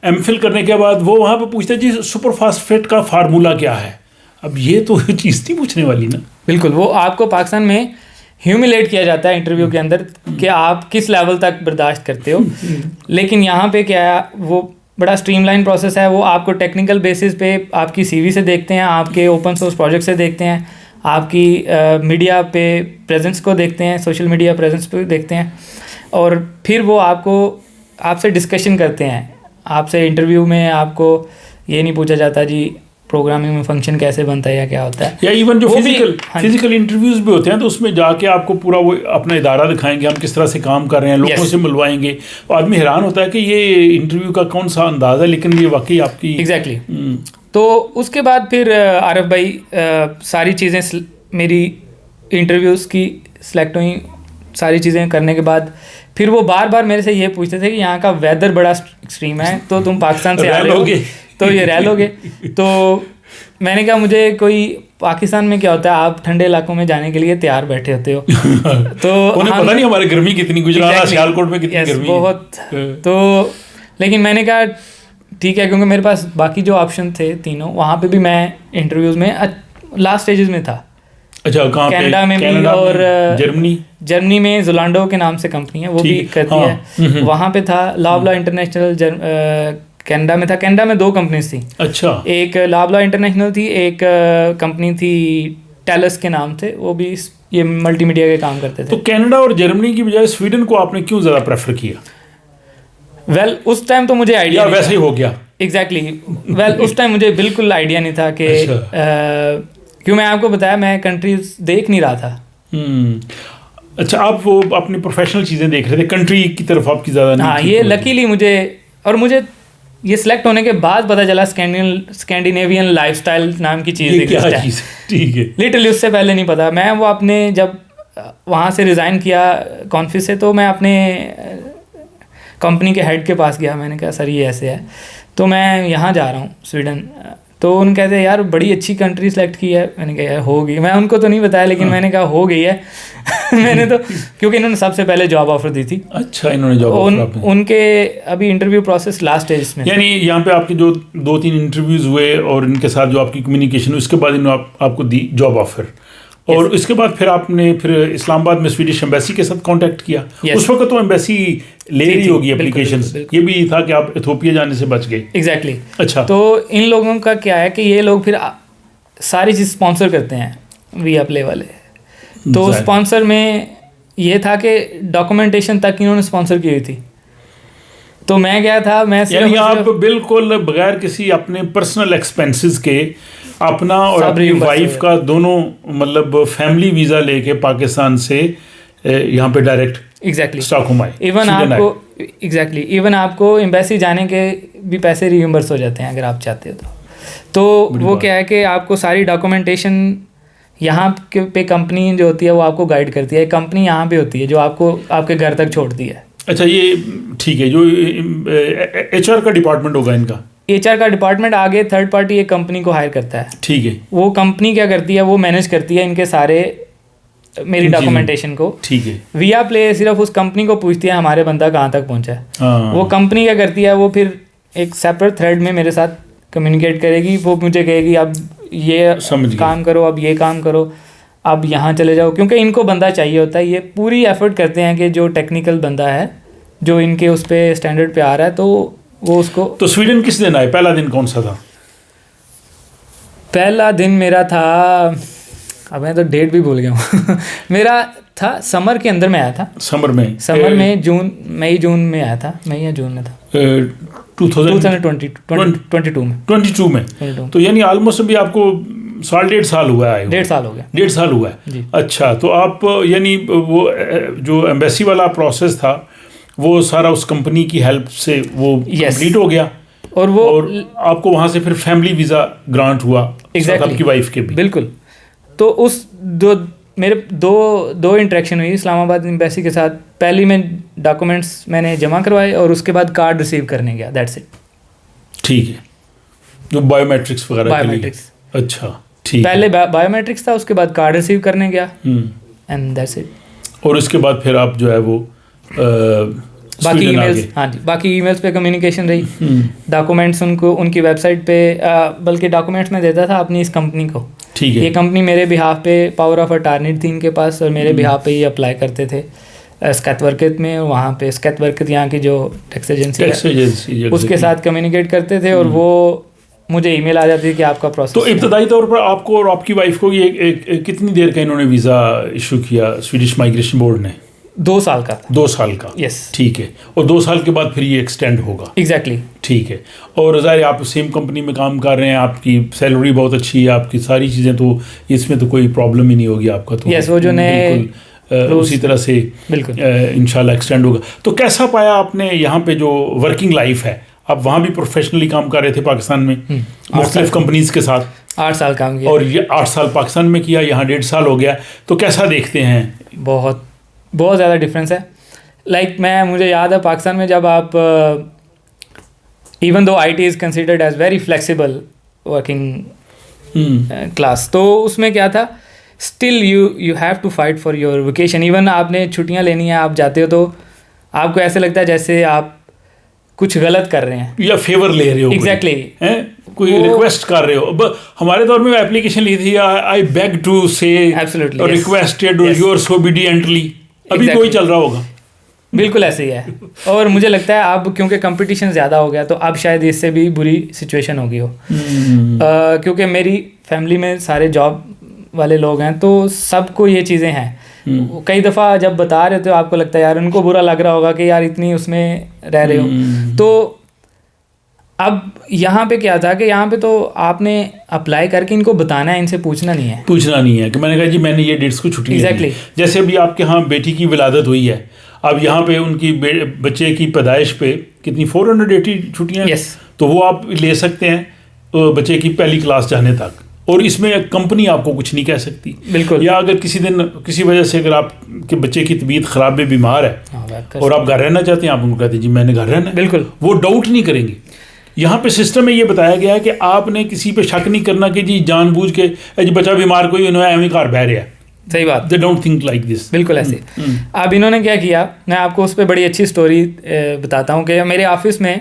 ایم فل کرنے کے بعد وہ وہاں پہ پوچھتا ہے جی سپر فاسفیٹ کا فارمولا کیا ہے. اب یہ تو چیز نہیں پوچھنے والی نا. بالکل, وہ آپ کو پاکستان میں ہیوملیٹ کیا جاتا ہے انٹرویو کے اندر کہ آپ کس لیول تک برداشت کرتے ہو. لیکن یہاں پہ کیا ہے, وہ بڑا اسٹریم لائن پروسیس ہے. وہ آپ کو ٹیکنیکل بیسس پہ آپ کی سی وی سے دیکھتے ہیں, آپ کے اوپن سورس پروجیکٹ سے دیکھتے ہیں, آپ کی میڈیا پہ پریزنس کو دیکھتے ہیں, سوشل میڈیا پریزنس پہ دیکھتے ہیں, اور پھر وہ آپ سے ڈسکشن کرتے ہیں. آپ سے انٹرویو میں آپ کو یہ نہیں پوچھا جاتا جی پروگرامنگ میں فنکشن کیسے بنتا ہے یا کیا ہوتا ہے, یا ایون جو فزیکل انٹرویوز بھی ہوتے ہیں تو اس میں جا کے آپ کو پورا وہ اپنا ادارہ دکھائیں گے, ہم کس طرح سے کام کر رہے ہیں, لوگوں سے ملوائیں گے. آدمی حیران ہوتا ہے کہ یہ انٹرویو کا کون سا انداز ہے, لیکن یہ واقعی آپ کی ایگزیکٹلی. تو اس کے بعد پھر عارف بھائی ساری چیزیں میری انٹرویوز کی سلیکٹ ہوئیں. ساری چیزیں کرنے کے بعد پھر وہ بار بار میرے سے یہ پوچھتے تھے کہ یہاں کا ویدر بڑا ایکسٹریم ہے, تو تم پاکستان سے آ رہے ہو تو یہ رہ لو گے. تو میں نے کہا مجھے کوئی پاکستان میں کیا ہوتا ہے, آپ ٹھنڈے علاقوں میں جانے کے لیے تیار بیٹھے ہوتے ہو. تو انہیں پتہ نہیں ہماری گرمی کتنی, گجرات سیالکوٹ میں کتنی گرمی بہت. تو لیکن میں نے کہا ٹھیک ہے, کیونکہ میرے پاس باقی جو آپشن تھے تینوں, وہاں پہ بھی میں انٹرویوز میں لاسٹ اسٹیجز میں تھا. اچھا, کینیڈا میں بھی, اور جرمنی میں زولانڈو کے نام سے کمپنی ہے, وہ بھی کرتی ہے. وہاں پہ تھا لابلا انٹرنیشنل, کینیڈا میں تھا. کینیڈا میں 2 کمپنیز تھیں. اچھا, ایک لابلا انٹرنیشنل تھی, ایک کمپنی تھی ٹیلس کے نام تھے, وہ بھی یہ ملٹی میڈیا کے کام کرتے تھے. تو کینیڈا اور جرمنی کی بجائے سویڈن کو آپ نے کیوں زیادہ پریفر کیا؟ ویل اس ٹائم تو مجھے آئیڈیا ویسے ہی ہو گیا. ایگزیکٹلی. ویل اس ٹائم مجھے بالکل آئیڈیا نہیں تھا کہ کیوں, میں آپ کو بتایا میں کنٹریز دیکھ نہیں رہا تھا. اچھا, آپ وہ اپنی پروفیشنل چیزیں دیکھ رہے تھے, کنٹری کی طرف آپ کی زیادہ نہیں. ہاں, یہ لکیلی مجھے یہ سلیکٹ ہونے کے بعد پتہ چلا اسکینڈینیوین لائف اسٹائل نام کی چیز ٹھیک ہے. لٹرلی اس سے پہلے نہیں پتا. میں وہ اپنے جب وہاں سے ریزائن کیا کانفرنس سے, تو میں اپنے کمپنی کے ہیڈ کے پاس گیا. میں نے کہا سر یہ ایسے ہے, تو میں یہاں جا رہا ہوں سویڈن. تو ان کہتے ہیں یار بڑی اچھی کنٹری سلیکٹ کی ہے. میں نے کہا یار ہو گئی. میں ان کو تو نہیں بتایا, لیکن میں نے کہا ہو گئی ہے. میں نے تو کیونکہ انہوں نے سب سے پہلے جاب آفر دی تھی. اچھا, انہوں نے جاب آفر ان کے ابھی انٹرویو پروسیس لاسٹ اسٹیج میں, یعنی یہاں پہ آپ کے جو 2-3 انٹرویوز ہوئے اور ان کے ساتھ جو آپ کی کمیونیکیشن ہوئی, اس کے بعد انہوں نے آپ کو دی جاب آفر. اور اس کے بعد پھر آپ نے پھر اسلام آباد میں سویڈش ایمبیسی کے ساتھ کانٹیکٹ کیا. اس وقت تو ایمبیسی لے رہی ہوگی اپلیکیشنز, یہ بھی تھا کہ آپ ایتھوپیا جانے سے بچ گئے. ایگزیکٹلی. اچھا, تو ان لوگوں کا کیا ہے کہ یہ لوگ پھر ساری چیز اسپانسر کرتے ہیں وی اپلے والے. تو اسپانسر میں یہ تھا کہ ڈاکومنٹیشن تک انہوں نے اسپانسر کی ہوئی تھی. تو میں گیا تھا, میں یعنی آپ بالکل بغیر کسی اپنے پرسنل ایکسپینسز کے اپنا اور اپنی وائف کا دونوں مطلب فیملی ویزا لے کے پاکستان سے یہاں پہ ڈائریکٹ اسٹاک ہوم آئے. ایون آپ کو ایمبیسی جانے کے بھی پیسے ری ایمبرس ہو جاتے ہیں اگر آپ چاہتے ہو تو وہ کیا ہے کہ آپ کو ساری ڈاکومنٹیشن یہاں پہ کمپنی جو ہوتی ہے وہ آپ کو گائیڈ کرتی ہے. کمپنی یہاں پہ ہوتی ہے جو آپ کو آپ کے گھر تک چھوڑتی ہے. اچھا, یہ ٹھیک ہے. جو ایچ آر کا ڈپارٹمنٹ ہوگا ان کا, ایچ آر کا ڈپارٹمنٹ آگے تھرڈ پارٹی ایک کمپنی کو ہائر کرتا ہے. ٹھیک ہے. وہ کمپنی کیا کرتی ہے, وہ مینیج کرتی ہے ان کے سارے میری ڈاکومنٹیشن کو. ٹھیک ہے. وی آر پلے صرف اس کمپنی کو پوچھتی ہے ہمارے بندہ کہاں تک پہنچا ہے. وہ کمپنی کیا کرتی ہے, وہ پھر ایک سیپریٹ تھریڈ میں میرے ساتھ کمیونیکیٹ کرے گی. وہ مجھے کہے گی اب یہ کام کرو, اب یہ کام کرو, اب یہاں چلے جاؤ, کیونکہ ان کو بندہ چاہیے ہوتا ہے. یہ پوری ایفرٹ کرتے ہیں کہ جو ٹیکنیکل بندہ ہے جو ان کے اس پہ اسٹینڈرڈ پہ آ رہا ہے تو وہ اس کو. تو سویڈن کس دن آئے, پہلا دن کون سا تھا؟ پہلا دن میرا تھا, اب میں تو ڈیٹ بھی بھول گیا ہوں میرا تھا سمر کے اندر میں آیا تھا, سمر میں مئی جون میں آیا تھا, مئی یا جون میں تھا 2022 میں. تو یعنی آلموسٹ ابھی آپ کو 1.5 سال ہوا ہے. 1.5 سال ہو گیا. 1.5 سال ہوا ہے. اچھا, تو آپ یعنی وہ جو ایمبیسی والا پروسیس تھا وہ سارا اس کمپنی کی ہیلپ سے وہ کمپلیٹ ہو گیا, اور آپ کو وہاں سے پھر فیملی ویزا گرانٹ ہوا آپ کی وائف کے بھی. بالکل. تو اس میرے دو انٹریکشن ہوئی اسلام آباد ایمبیسی کے ساتھ. پہلی میں ڈاکومنٹس میں نے جمع کروائے اور اس کے بعد کارڈ ریسیو کرنے گیا, دیٹس اٹ. ٹھیک ہے, جو بایو میٹرکس وغیرہ. Bio matrix. اچھا ٹھیک. پہلے بایو میٹرکس تھا, اس کے بعد کارڈ ریسیو کرنے گیا, اینڈ دیٹس اٹ. اور اس کے بعد پھر آپ جو ہے وہ باقی ای میلس, ہاں جی, باقی ای میلس پہ کمیونیکیشن رہی. ڈاکومنٹس ان کی ویب سائٹ پہ, بلکہ ڈاکومنٹس میں دیتا تھا اپنی اس کمپنی کو. ٹھیک ہے. یہ کمپنی میرے بہاف پہ پاور آف اٹارنی تھی ان کے پاس, اور میرے بہاف پہ یہ اپلائی کرتے تھے اسکیت ورکت میں. وہاں پہ اسکیت ورکت یہاں کی جو ٹیکس ایجنسی ہے اس کے ساتھ کمیونیکیٹ کرتے تھے, اور وہ مجھے ای میل آ جاتی ہے کہ آپ کا پروسیس. تو ابتدائی طور پر آپ کو اور آپ کی وائف کو یہ کتنی دیر کا انہوں نے ویزا ایشو کیا سویڈش مائگریشن بورڈ نے؟ 2 سال کا. 2 سال کا. یس. ٹھیک ہے. اور 2 سال کے بعد پھر یہ ایکسٹینڈ ہوگا. ایگزیکٹلی. ٹھیک ہے. اور ظاہر آپ سیم کمپنی میں کام کر رہے ہیں, آپ کی سیلری بہت اچھی ہے, آپ کی ساری چیزیں, تو اس میں تو کوئی پرابلم ہی نہیں ہوگی آپ کا. تو یس, وہ جو نئے اسی طرح سے انشاءاللہ ایکسٹینڈ ہوگا. تو کیسا پایا آپ نے یہاں پہ جو ورکنگ لائف ہے؟ آپ وہاں بھی پروفیشنلی کام کر رہے تھے پاکستان میں مختلف کمپنیز کے ساتھ. 8 سال کام کیا. اور یہ 8 سال پاکستان میں کیا, یہاں 1.5 سال ہو گیا. تو کیسا دیکھتے ہیں؟ بہت زیادہ ڈفرینس ہے. مجھے یاد ہے پاکستان میں جب آپ even though I T is considered as very flexible working class, تو اس میں کیا تھا, still you have to fight for your vacation. Even آپ نے چھٹیاں لینی ہیں, آپ جاتے ہو تو آپ کو ایسے لگتا ہے جیسے آپ کچھ غلط کر رہے ہیں یا فیور لے رہے ہو. ایگزیکٹلی. کوئی ریکویسٹ کر رہے ہو. ہمارے دور میں اپلیکیشن لی تھی, آئی بیگ ٹو سے ریکویسٹڈ یورس اوبیڈینٹلی. ابھی کوئی چل رہا ہوگا. بالکل ایسے ہی ہے. اور مجھے لگتا ہے اب کیونکہ کمپٹیشن زیادہ ہو گیا تو اب شاید اس سے بھی بری سچویشن ہوگی ہو, کیونکہ میری فیملی میں سارے جاب والے لوگ ہیں تو سب کو یہ چیزیں ہیں. کئی دفعہ جب بتا رہے تو آپ کو لگتا ہے یار ان کو برا لگ رہا ہوگا کہ یار اتنی اس میں رہ رہے ہو. تو اب یہاں پہ کیا تھا کہ یہاں پہ تو آپ نے اپلائی کر کے ان کو بتانا ہے, ان سے پوچھنا نہیں ہے کہ میں نے کہا جی میں نے یہ ڈیٹس کو چھٹی. ایگزیکٹلی. جیسے ابھی آپ کے ہاں بیٹی کی ولادت ہوئی ہے, اب یہاں پہ ان کی بچے کی پیدائش پہ کتنی 480 چھٹیاں, تو وہ آپ لے سکتے ہیں بچے کی پہلی کلاس جانے تک, اور اس میں کمپنی آپ کو کچھ نہیں کہہ سکتی. بالکل. یا اگر کسی دن کسی وجہ سے اگر آپ کے بچے کی طبیعت خراب ہے, بیمار ہے, اور آپ گھر رہنا چاہتے ہیں, آپ ان کو کہتے ہیں جی میں نے گھر رہنا ہے. بالکل. وہ ڈاؤٹ نہیں کریں گے. یہاں پہ سسٹم میں یہ بتایا گیا ہے کہ آپ نے کسی پہ شک نہیں کرنا کہ جی جان بوجھ کے جی بچہ بیمار کوئی انہوں نے ایویں گھر بہ رہا ہے. صحیح بات. They don't think like this. بالکل ایسے. اب انہوں نے کیا کیا, میں آپ کو اس پہ بڑی اچھی اسٹوری بتاتا ہوں کہ میرے آفس میں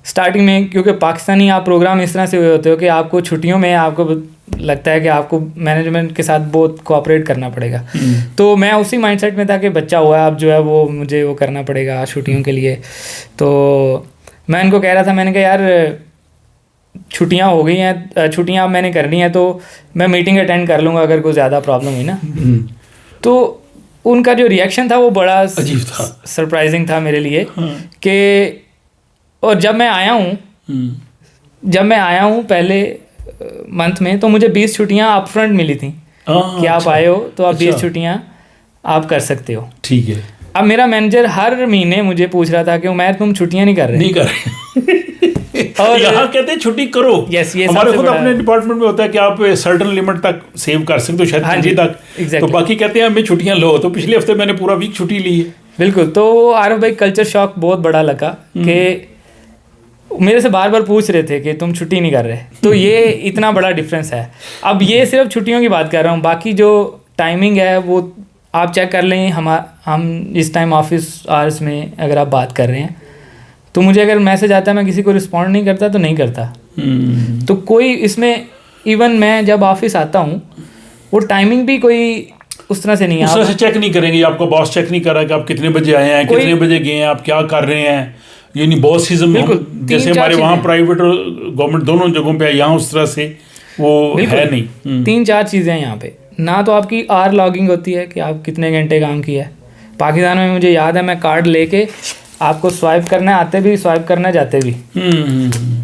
اسٹارٹنگ میں, کیونکہ پاکستانی آپ پروگرام اس طرح سے ہوئے ہوتے ہو کہ آپ کو چھٹیوں میں آپ کو لگتا ہے کہ آپ کو مینجمنٹ کے ساتھ بہت کوآپریٹ کرنا پڑے گا. تو میں اسی مائنڈ سیٹ میں تھا کہ بچہ ہوا ہے اب جو ہے وہ مجھے وہ کرنا پڑے گا چھٹیوں کے لیے. تو میں ان کو کہہ رہا تھا, میں نے کہا یار چھٹیاں ہو گئی ہیں, چھٹیاں اب میں نے کرنی ہیں تو میں میٹنگ اٹینڈ کر لوں گا اگر کوئی زیادہ پرابلم ہوئی نا. تو ان کا جو ریئیکشن تھا وہ بڑا عجیب تھا, سرپرائزنگ تھا میرے لیے کہ, اور جب میں آیا ہوں پہلے منتھ میں تو مجھے 20 چھٹیاں اپ فرنٹ ملی تھیں کہ آپ آئے ہو تو آپ 20 چھٹیاں آپ کر سکتے ہو. ٹھیک ہے. اب میرا مینیجر ہر مہینے مجھے پوچھ رہا تھا کہ عمیر تم چھٹیاں نہیں کر رہے. اور یہاں کہتے ہیں چھٹی کرو. ہمارے خود اپنے ڈپارٹمنٹ میں ہوتا ہے کہ آپ سرٹن لمٹ تک سیو کر سکتے ہو, شاید 5 تک, تو باقی کہتے ہیں ہمیں چھٹیاں لو. تو پچھلے ہفتے میں نے پورا ویک چھٹی لی ہے. بالکل. تو عارف بھائی کلچر شاک بہت بڑا لگا کہ میرے سے بار بار پوچھ رہے تھے کہ تم چھٹی نہیں کر رہے. تو یہ اتنا بڑا ڈفرینس ہے. اب یہ صرف چھٹیوں کی بات کر رہا ہوں, باقی جو ٹائمنگ ہے وہ آپ چیک کر لیں. ہم اس ٹائم آفس آورس میں اگر آپ بات کر رہے ہیں تو مجھے اگر میسج آتا ہے میں کسی کو رسپونڈ نہیں کرتا تو نہیں کرتا. تو کوئی اس میں ایون میں جب آفس آتا ہوں وہ ٹائمنگ بھی کوئی اس طرح سے نہیں ہے, اس طرح سے چیک نہیں کریں گے. آپ کا باس چیک نہیں کر رہا کہ آپ کتنے بجے آئے ہیں, کتنے بجے گئے ہیں, آپ کیا کر رہے ہیں. یعنی باسزم جیسے ہمارے وہاں پرائیویٹ اور گورنمنٹ دونوں جگہوں پہ, یہاں اس طرح سے وہ ہے نہیں. 3-4 چیزیں ہیں یہاں پہ. نہ تو آپ کی آر لاگنگ ہوتی ہے کہ آپ کتنے گھنٹے کام کیا ہے. پاکستان میں مجھے یاد ہے میں کارڈ لے کے آپ کو سوائپ کرنا ہے, آتے بھی سوائپ کرنا جاتے بھی.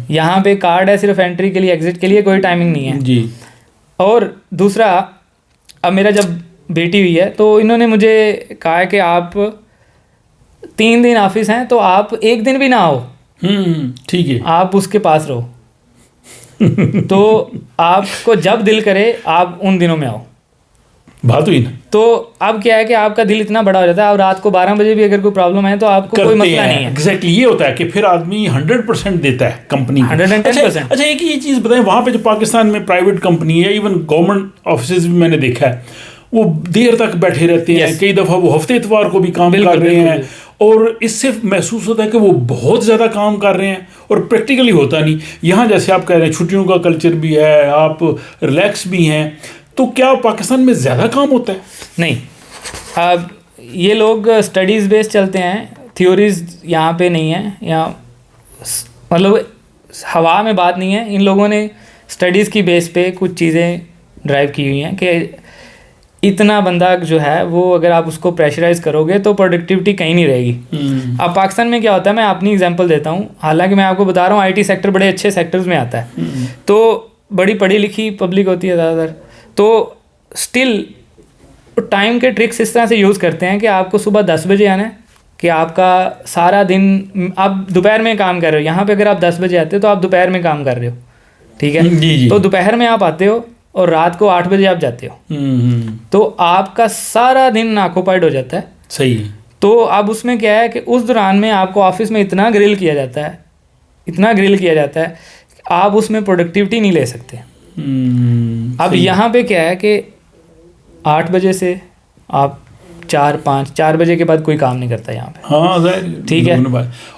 یہاں پہ کارڈ ہے صرف انٹری کے لیے, ایگزٹ کے لیے کوئی ٹائمنگ نہیں ہے جی. اور دوسرا, اب میرا جب بیٹی ہوئی ہے تو انہوں نے مجھے کہا ہے کہ آپ 3 دن آفس ہیں تو آپ 1 دن بھی نہ آؤ, ٹھیک ہے, آپ اس کے پاس رہو. تو آپ کو جب دل کرے آپ ان دنوں میں آؤ. بات ہوئی نا. تو اب کیا ہے کہ آپ کا دل اتنا بڑا ہو جاتا ہے, اور رات کو 12 بجے بھی اگر کوئی پرابلم ہے تو آپ کو کوئی مسئلہ نہیں ہے. ایگزیکٹلی یہ ہوتا ہے کہ پھر آدمی 100% دیتا ہے کمپنی. 110%. اچھا ایک یہ چیز بتائیں, وہاں پہ جو پاکستان میں پرائیویٹ کمپنی ہے, ایون گورنمنٹ آفیسز بھی میں نے دیکھا ہے, وہ دیر تک بیٹھے رہتے ہیں. کئی دفعہ وہ ہفتے اتوار کو بھی کام کر رہے ہیں, اور اس سے محسوس ہوتا ہے کہ وہ بہت زیادہ کام کر رہے ہیں, اور پریکٹیکلی ہوتا نہیں. یہاں جیسے آپ کہہ رہے ہیں چھٹیوں کا کلچر بھی ہے, آپ ریلیکس بھی ہیں, تو کیا پاکستان میں زیادہ کام ہوتا ہے؟ نہیں, اب یہ لوگ اسٹڈیز بیس چلتے ہیں, تھیوریز یہاں پہ نہیں ہیں. یہاں مطلب ہوا میں بات نہیں ہے, ان لوگوں نے اسٹڈیز کی بیس پہ کچھ چیزیں ڈرائیو کی ہوئی ہیں کہ اتنا بندہ جو ہے وہ اگر آپ اس کو پریشرائز کرو گے تو پروڈکٹیوٹی کہیں نہیں رہے گی. اب پاکستان میں کیا ہوتا ہے, میں اپنی ایگزامپل دیتا ہوں, حالانکہ میں آپ کو بتا رہا ہوں آئی ٹی سیکٹر بڑے اچھے سیکٹرز میں آتا ہے, تو بڑی پڑھی لکھی پبلک ہوتی ہے زیادہ تر, تو اسٹل ٹائم کے ٹرکس اس طرح سے یوز کرتے ہیں کہ آپ کو صبح 10 بجے آنا ہے کہ آپ کا سارا دن آپ دوپہر میں کام کر رہے ہو. یہاں پہ اگر آپ 10 بجے آتے ہو تو آپ دوپہر میں کام کر رہے ہو, ٹھیک ہے, تو دوپہر میں آپ آتے ہو اور رات کو 8 بجے آپ جاتے ہو, تو آپ کا سارا دن آکوپائڈ ہو جاتا ہے. صحیح. تو اب اس میں کیا ہے کہ اس دوران میں آپ کو آفس میں اتنا گرل کیا جاتا ہے, اتنا گرل کیا جاتا ہے کہ آپ اس میں پروڈکٹیوٹی نہیں لے سکتے. اب یہاں پہ کیا ہے کہ 8 بجے سے آپ 4 بجے کے بعد کوئی کام نہیں کرتا یہاں پہ. ہاں ٹھیک ہے,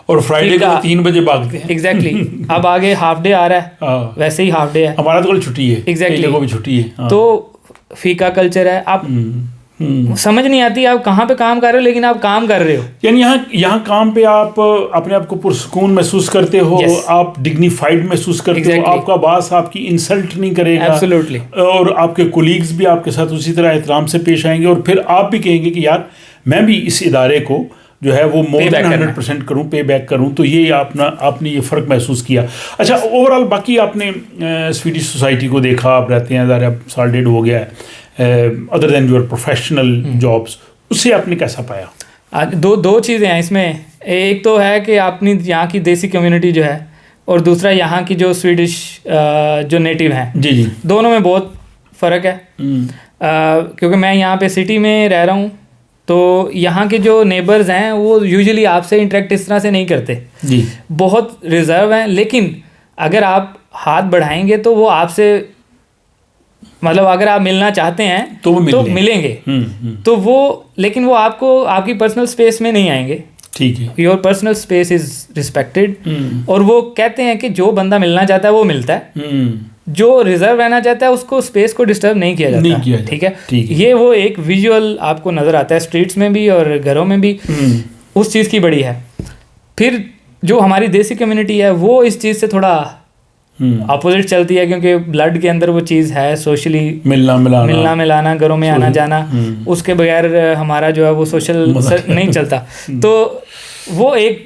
اور فرائیڈے کو 3 بجے بھاگتے ہیں. ایگزیکٹلی. اب آگے ہاف ڈے آ رہا ہے, ویسے ہی ہاف ڈے ہے, ہمارا تو کل چھٹی ہے. ایگزیکٹلی کو بھی چھٹی ہے. تو فیکا کلچر ہے. آپ سمجھ نہیں آتی آپ کہاں پہ کام کر رہے ہو, لیکن آپ کام کر رہے ہو. یعنی یہاں کام پہ آپ اپنے آپ کو پرسکون محسوس کرتے ہو, آپ ڈگنیفائڈ محسوس کرتے ہو, آپ کا باس آپ کی انسلٹ نہیں کرے گا, اور آپ کے کولیگز بھی آپ کے ساتھ اسی طرح احترام سے پیش آئیں گے, اور پھر آپ بھی کہیں گے کہ یار میں بھی اس ادارے کو جو ہے وہ مور دین 100% کروں, پے بیک کروں. تو یہ آپ نے یہ فرق محسوس کیا. اچھا اوور آل باقی آپ نے سویڈش سوسائٹی کو دیکھا, آپ رہتے ہیں, ظاہر اب سال 1.5 ہو گیا ہے, other than your professional jobs, اس سے آپ نے کیسا پایا؟ دو چیزیں ہیں اس میں. ایک تو ہے کہ اپنی یہاں کی دیسی کمیونٹی جو ہے, اور دوسرا یہاں کی جو سویڈش جو نیٹیو ہیں, جی دونوں میں بہت فرق ہے. کیونکہ میں یہاں پہ سٹی میں رہ رہا ہوں, تو یہاں کے جو نیبرز ہیں وہ یوزلی آپ سے انٹریکٹ اس طرح سے نہیں کرتے, بہت ریزرو ہیں. لیکن اگر آپ ہاتھ بڑھائیں گے تو وہ آپ سے مطلب اگر آپ ملنا چاہتے ہیں تو ملیں گے. تو وہ لیکن وہ آپ کو آپ کی پرسنل اسپیس میں نہیں آئیں گے. ٹھیک ہے, your personal space is respected. اور وہ کہتے ہیں کہ جو بندہ ملنا چاہتا ہے وہ ملتا ہے, جو ریزرو رہنا چاہتا ہے اس کو اسپیس کو ڈسٹرب نہیں کیا جاتا. ٹھیک ہے, یہ وہ ایک ویژول آپ کو نظر آتا ہے اسٹریٹس میں بھی اور گھروں میں بھی, اس چیز کی بڑی ہے. پھر جو ہماری دیسی کمیونٹی ہے وہ اس چیز سے تھوڑا اپوزٹ چلتی ہے, کیونکہ بلڈ کے اندر وہ چیز ہے سوشلی ملنا ملانا, گھروں میں آنا جانا, اس کے بغیر ہمارا جو ہے وہ سوشل نہیں چلتا. تو وہ ایک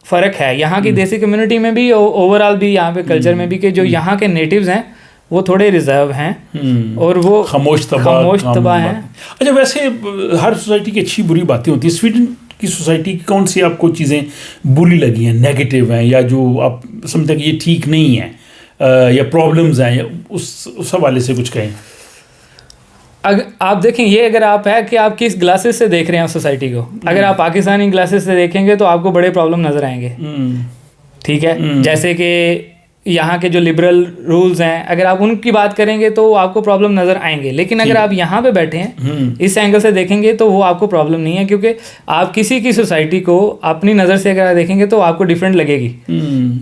فرق ہے یہاں کی دیسی کمیونٹی میں بھی, اوور آل بھی یہاں پہ کلچر میں بھی, کہ جو یہاں کے نیٹیوز ہیں وہ تھوڑے ریزرو ہیں اور وہ خاموش طبع ہیں. اچھا ویسے ہر سوسائٹی کی اچھی بری باتیں ہوتی ہیں. سویڈن کی سوسائٹی کی کون سی آپ کو چیزیں بری لگی ہیں, نیگیٹو ہیں, یا جو آپ سمجھتے ہیں کہ یہ ٹھیک نہیں ہے, یا پرابلمز ہیں, یا اس حوالے سے کچھ کہیں؟ اگر آپ دیکھیں یہ اگر آپ ہے کہ آپ کس گلاسز سے دیکھ رہے ہیں سوسائٹی کو. اگر آپ پاکستانی گلاسز سے دیکھیں گے تو آپ کو بڑے پرابلم نظر آئیں گے. ٹھیک ہے, جیسے کہ یہاں کے جو لبرل رولز ہیں اگر آپ ان کی بات کریں گے تو آپ کو پرابلم نظر آئیں گے. لیکن اگر آپ یہاں پہ بیٹھے ہیں اس اینگل سے دیکھیں گے تو وہ آپ کو پرابلم نہیں ہے, کیونکہ آپ کسی کی سوسائٹی کو اپنی نظر سے اگر دیکھیں گے تو آپ کو ڈفرینٹ لگے گی.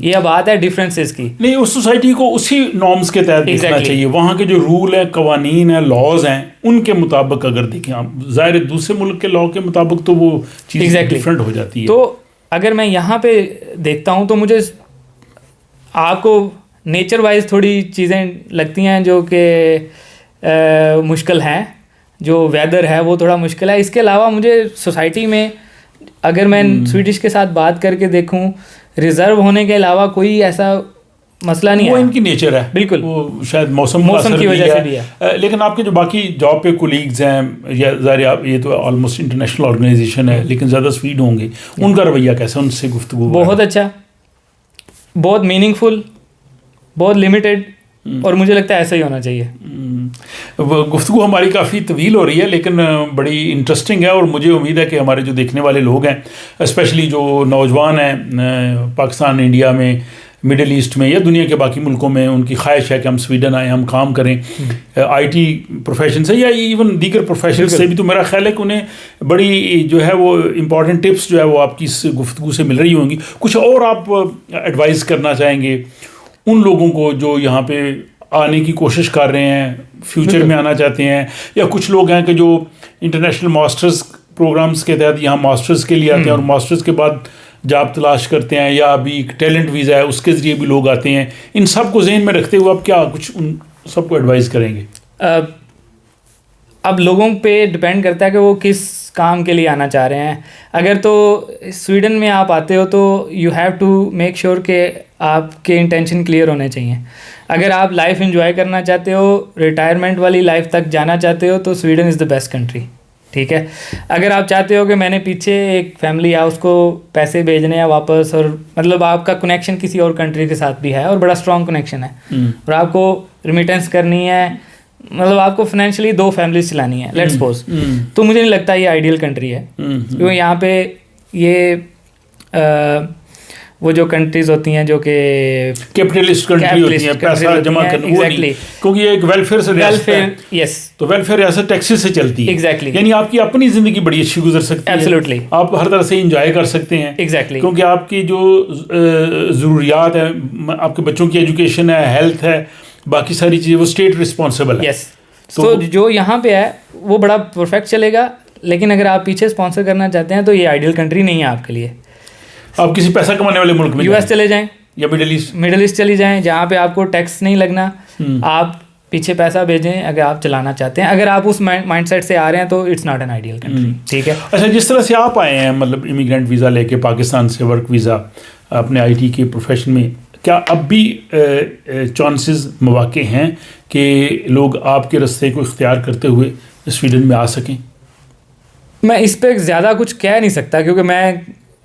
یہ بات ہے ڈفرینسز کی. نہیں, اس سوسائٹی کو اسی نارمز کے تحت دیکھنا چاہیے. وہاں کے جو رول ہیں, قوانین ہیں, لاز ہیں, ان کے مطابق اگر دیکھیں آپ, ظاہر دوسرے ملک کے لا کے مطابق تو وہ چیز ڈفرینٹ ہو جاتی ہے. تو اگر میں یہاں پہ دیکھتا ہوں تو مجھے آپ کو نیچر وائز تھوڑی چیزیں لگتی ہیں جو کہ مشکل ہیں. جو ویدر ہے وہ تھوڑا مشکل ہے. اس کے علاوہ مجھے سوسائٹی میں اگر میں سویڈش کے ساتھ بات کر کے دیکھوں, ریزرو ہونے کے علاوہ کوئی ایسا مسئلہ نہیں ہے. وہ ان کی نیچر ہے, بالکل, وہ شاید موسم کی وجہ سے بھی ہے. لیکن آپ کے جو باقی جاب پہ کولیگز ہیں, یا ظاہر یہ تو آلموسٹ انٹرنیشنل آرگنائزیشن ہے, لیکن زیادہ سویڈ ہوں گے, ان کا رویہ کیسا, ان سے گفتگو؟ بہت اچھا, بہت میننگ فل, بہت لمیٹیڈ, اور مجھے لگتا ہے ایسا ہی ہونا چاہیے. گفتگو ہماری کافی طویل ہو رہی ہے لیکن بڑی انٹرسٹنگ ہے, اور مجھے امید ہے کہ ہمارے جو دیکھنے والے لوگ ہیں, اسپیشلی جو نوجوان ہیں پاکستان, انڈیا میں, مڈل ایسٹ میں یا دنیا کے باقی ملکوں میں, ان کی خواہش ہے کہ ہم سویڈن آئیں, ہم کام کریں آئی ٹی پروفیشن سے یا ایون دیگر پروفیشن سے بھی. تو میرا خیال ہے کہ انہیں بڑی جو ہے وہ امپورٹنٹ ٹپس جو ہے وہ آپ کی اس گفتگو سے مل رہی ہوں گی. کچھ اور آپ ایڈوائز کرنا چاہیں گے ان لوگوں کو جو یہاں پہ آنے کی کوشش کر رہے ہیں, فیوچر میں آنا چاہتے ہیں, یا کچھ لوگ ہیں کہ جو انٹرنیشنل ماسٹرز پروگرامز کے تحت یہاں ماسٹرز کے لیے آتے ہیں اور ماسٹرز کے بعد جاب تلاش کرتے ہیں, یا ابھی ٹیلنٹ ویزا ہے اس کے ذریعے بھی لوگ آتے ہیں, ان سب کو ذہن میں رکھتے ہوئے آپ کیا کچھ ان سب کو ایڈوائز کریں گے؟ اب لوگوں پہ ڈپینڈ کرتا ہے کہ وہ کس کام کے لیے آنا چاہ رہے ہیں. اگر تو سویڈن میں آپ آتے ہو تو you have to make sure کہ آپ کے انٹینشن کلیئر ہونے چاہیے. اگر آپ لائف انجوائے کرنا چاہتے ہو, ریٹائرمنٹ والی لائف تک جانا چاہتے ہو, تو Sweden is the best country. ٹھیک ہے. اگر آپ چاہتے ہو کہ میں نے پیچھے ایک فیملی ہے اس کو پیسے بھیجنے ہیں واپس, اور مطلب آپ کا کنیکشن کسی اور کنٹری کے ساتھ بھی ہے اور بڑا اسٹرانگ کنیکشن ہے, اور آپ کو ریمیٹنس کرنی ہے, مطلب آپ کو فائنینشلی 2 فیملیز چلانی ہے لیٹس سپوز, تو مجھے نہیں لگتا یہ آئیڈیل کنٹری ہے. کیونکہ یہاں پہ یہ وہ جو کنٹریز ہوتی ہیں جو کہ کیپٹلسٹ کنٹری ہوتی ہیں, پیسہ جمع کرنا, وہ نہیں, کیونکہ یہ ایک ویلفیئر سے ریاست ہے. یس, تو ویلفیئر ریاست ٹیکسز سے چلتی ہے. ایگزیکٹلی, یعنی آپ کی اپنی زندگی بڑی اچھی گزر سکتی ہے. ایبسلیوٹلی, آپ ہر طرح سے انجوائے کر سکتے ہیں. ایگزیکٹلی, کیونکہ آپ کی جو ضروریات ہیں, آپ کے بچوں کی ایجوکیشن ہے, ہیلتھ ہے, باقی ساری چیزیں وہ اسٹیٹ رسپانسبل ہے. یس, تو جو یہاں پہ ہے وہ بڑا پرفیکٹ چلے گا. لیکن اگر آپ پیچھے اسپانسر کرنا چاہتے ہیں تو یہ آئیڈیل کنٹری نہیں ہے آپ کے لیے. آپ کسی پیسہ کمانے والے ملک میں یو ایس چلے جائیں یا مڈل ایسٹ چلی جائیں, جہاں پہ آپ کو ٹیکس نہیں لگنا, آپ پیچھے پیسہ بھیجیں اگر آپ چلانا چاہتے ہیں. اگر آپ اس مائنڈ سیٹ سے آ رہے ہیں تو it's not an ideal country. ٹھیک ہے. اچھا, جس طرح سے آپ آئے ہیں, مطلب امیگرینٹ ویزا لے کے پاکستان سے, ورک ویزا اپنے آئی ٹی کے پروفیشن میں, کیا اب بھی چانسز, مواقع ہیں کہ لوگ آپ کے راستے کو اختیار کرتے ہوئے سویڈن میں آ سکیں؟ میں اس پہ زیادہ کچھ کہہ نہیں سکتا, کیونکہ میں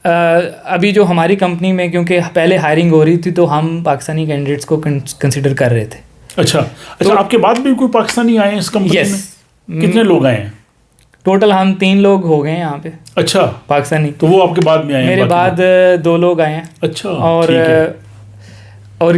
ابھی جو ہماری کمپنی میں, کیونکہ پہلے ہائرنگ ہو رہی تھی تو ہم پاکستانی کینڈیڈیٹس کو کنسیڈر کر رہے تھے. اچھا, آپ کے بعد بھی کوئی پاکستانی آئے ہیں اس کمپنی میں؟ کتنے لوگ آئے ہیں ٹوٹل؟ ہم 3 لوگ ہو گئے ہیں یہاں پہ. اچھا, پاکستانی. تو وہ آپ کے بعد میں آئے ہیں؟ میرے بعد 2 لوگ آئے ہیں. اچھا, اور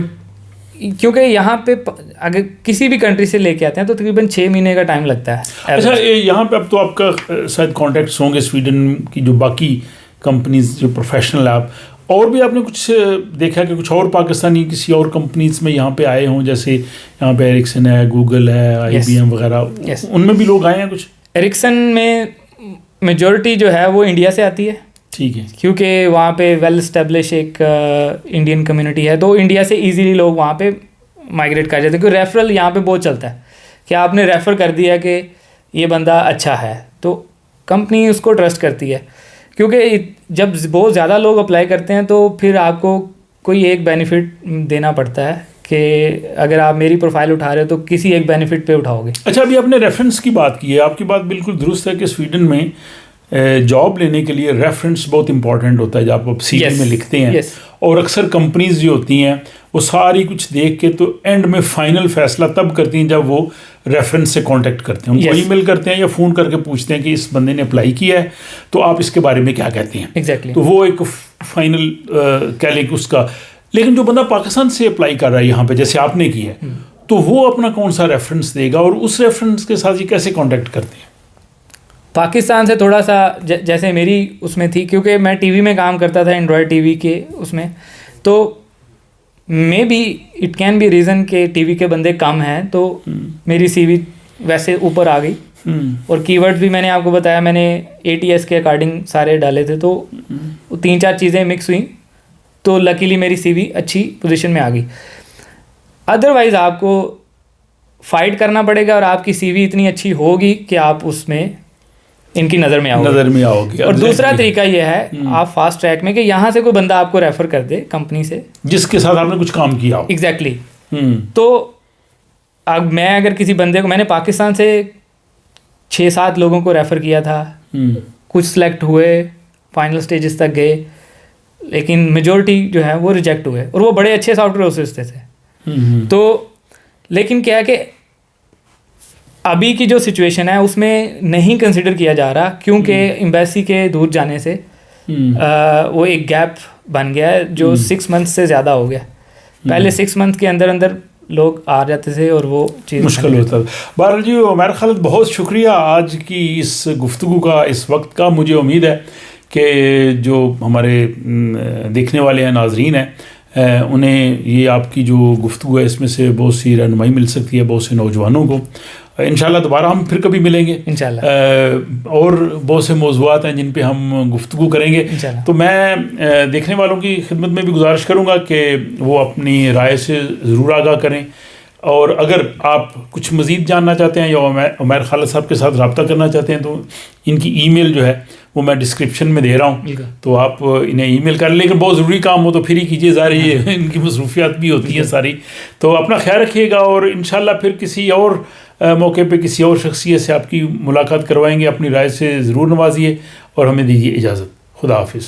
کیونکہ یہاں پہ اگر کسی بھی کنٹری سے لے کے آتے ہیں تو تقریباً 6 مہینے کا ٹائم لگتا ہے. اچھا, یہاں پہ اب تو آپ کا شاید کانٹیکٹس ہوں گے سویڈن کی جو باقی کمپنیز جو پروفیشنل ہے, آپ اور بھی آپ نے کچھ دیکھا کہ کچھ اور پاکستانی کسی اور کمپنیز میں یہاں پہ آئے ہوں, جیسے یہاں پہ ایرکسن ہے, گوگل ہے, آئی بی ایم وغیرہ, ان میں بھی لوگ آئے ہیں کچھ؟ ایرکسن میں میجورٹی جو ہے وہ انڈیا سے آتی ہے. ٹھیک ہے, کیونکہ وہاں پہ ویل اسٹیبلش ایک انڈین کمیونٹی ہے, تو انڈیا سے ایزیلی لوگ وہاں پہ مائگریٹ کر جاتے ہیں. کیونکہ ریفرل یہاں پہ بہت چلتا ہے کہ آپ نے ریفر کر دیا کہ یہ بندہ اچھا ہے تو کمپنی اس کو ٹرسٹ کرتی ہے. کیونکہ جب بہت زیادہ لوگ اپلائی کرتے ہیں تو پھر آپ کو کوئی ایک بینیفٹ دینا پڑتا ہے کہ اگر آپ میری پروفائل اٹھا رہے ہو تو کسی ایک بینیفٹ پہ اٹھاؤ گے. اچھا, ابھی آپ نے ریفرنس کی بات کی ہے, آپ کی بات بالکل درست ہے کہ سویڈن میں جاب لینے کے لیے ریفرنس بہت امپورٹنٹ ہوتا ہے, جب آپ سی وی میں لکھتے ہیں. اور اکثر کمپنیز جو ہوتی ہیں وہ ساری کچھ دیکھ کے تو اینڈ میں فائنل فیصلہ تب کرتی ہیں جب وہ ریفرنس سے کانٹیکٹ کرتے ہیں, ان کو ای میل کرتے ہیں یا فون کر کے پوچھتے ہیں کہ اس بندے نے اپلائی کیا ہے تو آپ اس کے بارے میں کیا کہتے ہیں. ایگزیکٹلی, تو وہ ایک فائنل کہہ لیں کہ اس کا. لیکن جو بندہ پاکستان سے اپلائی کر رہا ہے یہاں پہ, جیسے آپ نے کیا ہے, تو وہ اپنا کون سا ریفرنس دے گا اور اس ریفرنس کے ساتھ یہ کیسے کانٹیکٹ کرتے ہیں؟ پاکستان سے تھوڑا سا جیسے میری اس میں تھی, کیونکہ میں ٹی وی میں کام کرتا تھا, اینڈرائڈ ٹی وی کے اس میں, تو maybe it can be reason کہ ٹی وی کے بندے کم ہیں تو میری سی وی ویسے اوپر آ گئی. اور کی ورڈ بھی میں نے آپ کو بتایا, میں نے ATS کے اکارڈنگ سارے ڈالے تھے, تو 3-4 چیزیں مکس ہوئیں تو لکیلی میری سی وی اچھی پوزیشن میں آ گئی. ادروائز آپ کو فائٹ کرنا پڑے گا اور آپ کی سی وی اتنی اچھی ہوگی کہ آپ اس میں ان کی نظر میں آؤ گے. اور دوسرا طریقہ یہ ہے آپ فاسٹ ٹریک میں کہ یہاں سے کوئی بندہ آپ کو ریفر کر دے کمپنی سے جس کے ساتھ آپ نے کچھ کام کیا ہو. ایگزیکٹلی. تو اب میں اگر کسی بندے کو, میں نے پاکستان سے 6-7 لوگوں کو ریفر کیا تھا, کچھ سلیکٹ ہوئے, فائنل سٹیجز تک گئے, لیکن میجورٹی جو ہے وہ ریجیکٹ ہوئے, اور وہ بڑے اچھے سافٹ ویئر ہاؤسز تھے. تو لیکن کیا ہے کہ ابھی کی جو سچویشن ہے اس میں نہیں کنسیڈر کیا جا رہا, کیونکہ ایمبیسی کے دور جانے سے وہ ایک گیپ بن گیا ہے جو 6 منتھ سے زیادہ ہو گیا. پہلے 6 منتھ کے اندر اندر لوگ آ جاتے تھے اور وہ چیز مشکل ہوتا تھا. بہرحال جی عمیر خالد بہت شکریہ آج کی اس گفتگو کا, اس وقت کا. مجھے امید ہے کہ جو ہمارے دیکھنے والے ہیں, ناظرین ہیں, انہیں یہ آپ کی جو گفتگو ہے اس میں سے بہت سی رہنمائی مل سکتی ہے بہت سے نوجوانوں کو. انشاءاللہ دوبارہ ہم پھر کبھی ملیں گے انشاءاللہ, اور بہت سے موضوعات ہیں جن پہ ہم گفتگو کریں گے. تو میں دیکھنے والوں کی خدمت میں بھی گزارش کروں گا کہ وہ اپنی رائے سے ضرور آگاہ کریں, اور اگر آپ کچھ مزید جاننا چاہتے ہیں یا عمیر خالد صاحب کے ساتھ رابطہ کرنا چاہتے ہیں تو ان کی ای میل جو ہے وہ میں ڈسکرپشن میں دے رہا ہوں, تو آپ انہیں ای میل کر لیں. لیکن بہت ضروری کام ہو تو پھر ہی کیجیے, ظاہر ہے ان کی مصروفیات بھی ہوتی ہیں ساری. تو اپنا خیال رکھیے گا, اور انشاءاللہ پھر کسی اور موقع پہ کسی اور شخصیت سے آپ کی ملاقات کروائیں گے. اپنی رائے سے ضرور نوازیے اور ہمیں دیجیے اجازت. خدا حافظ.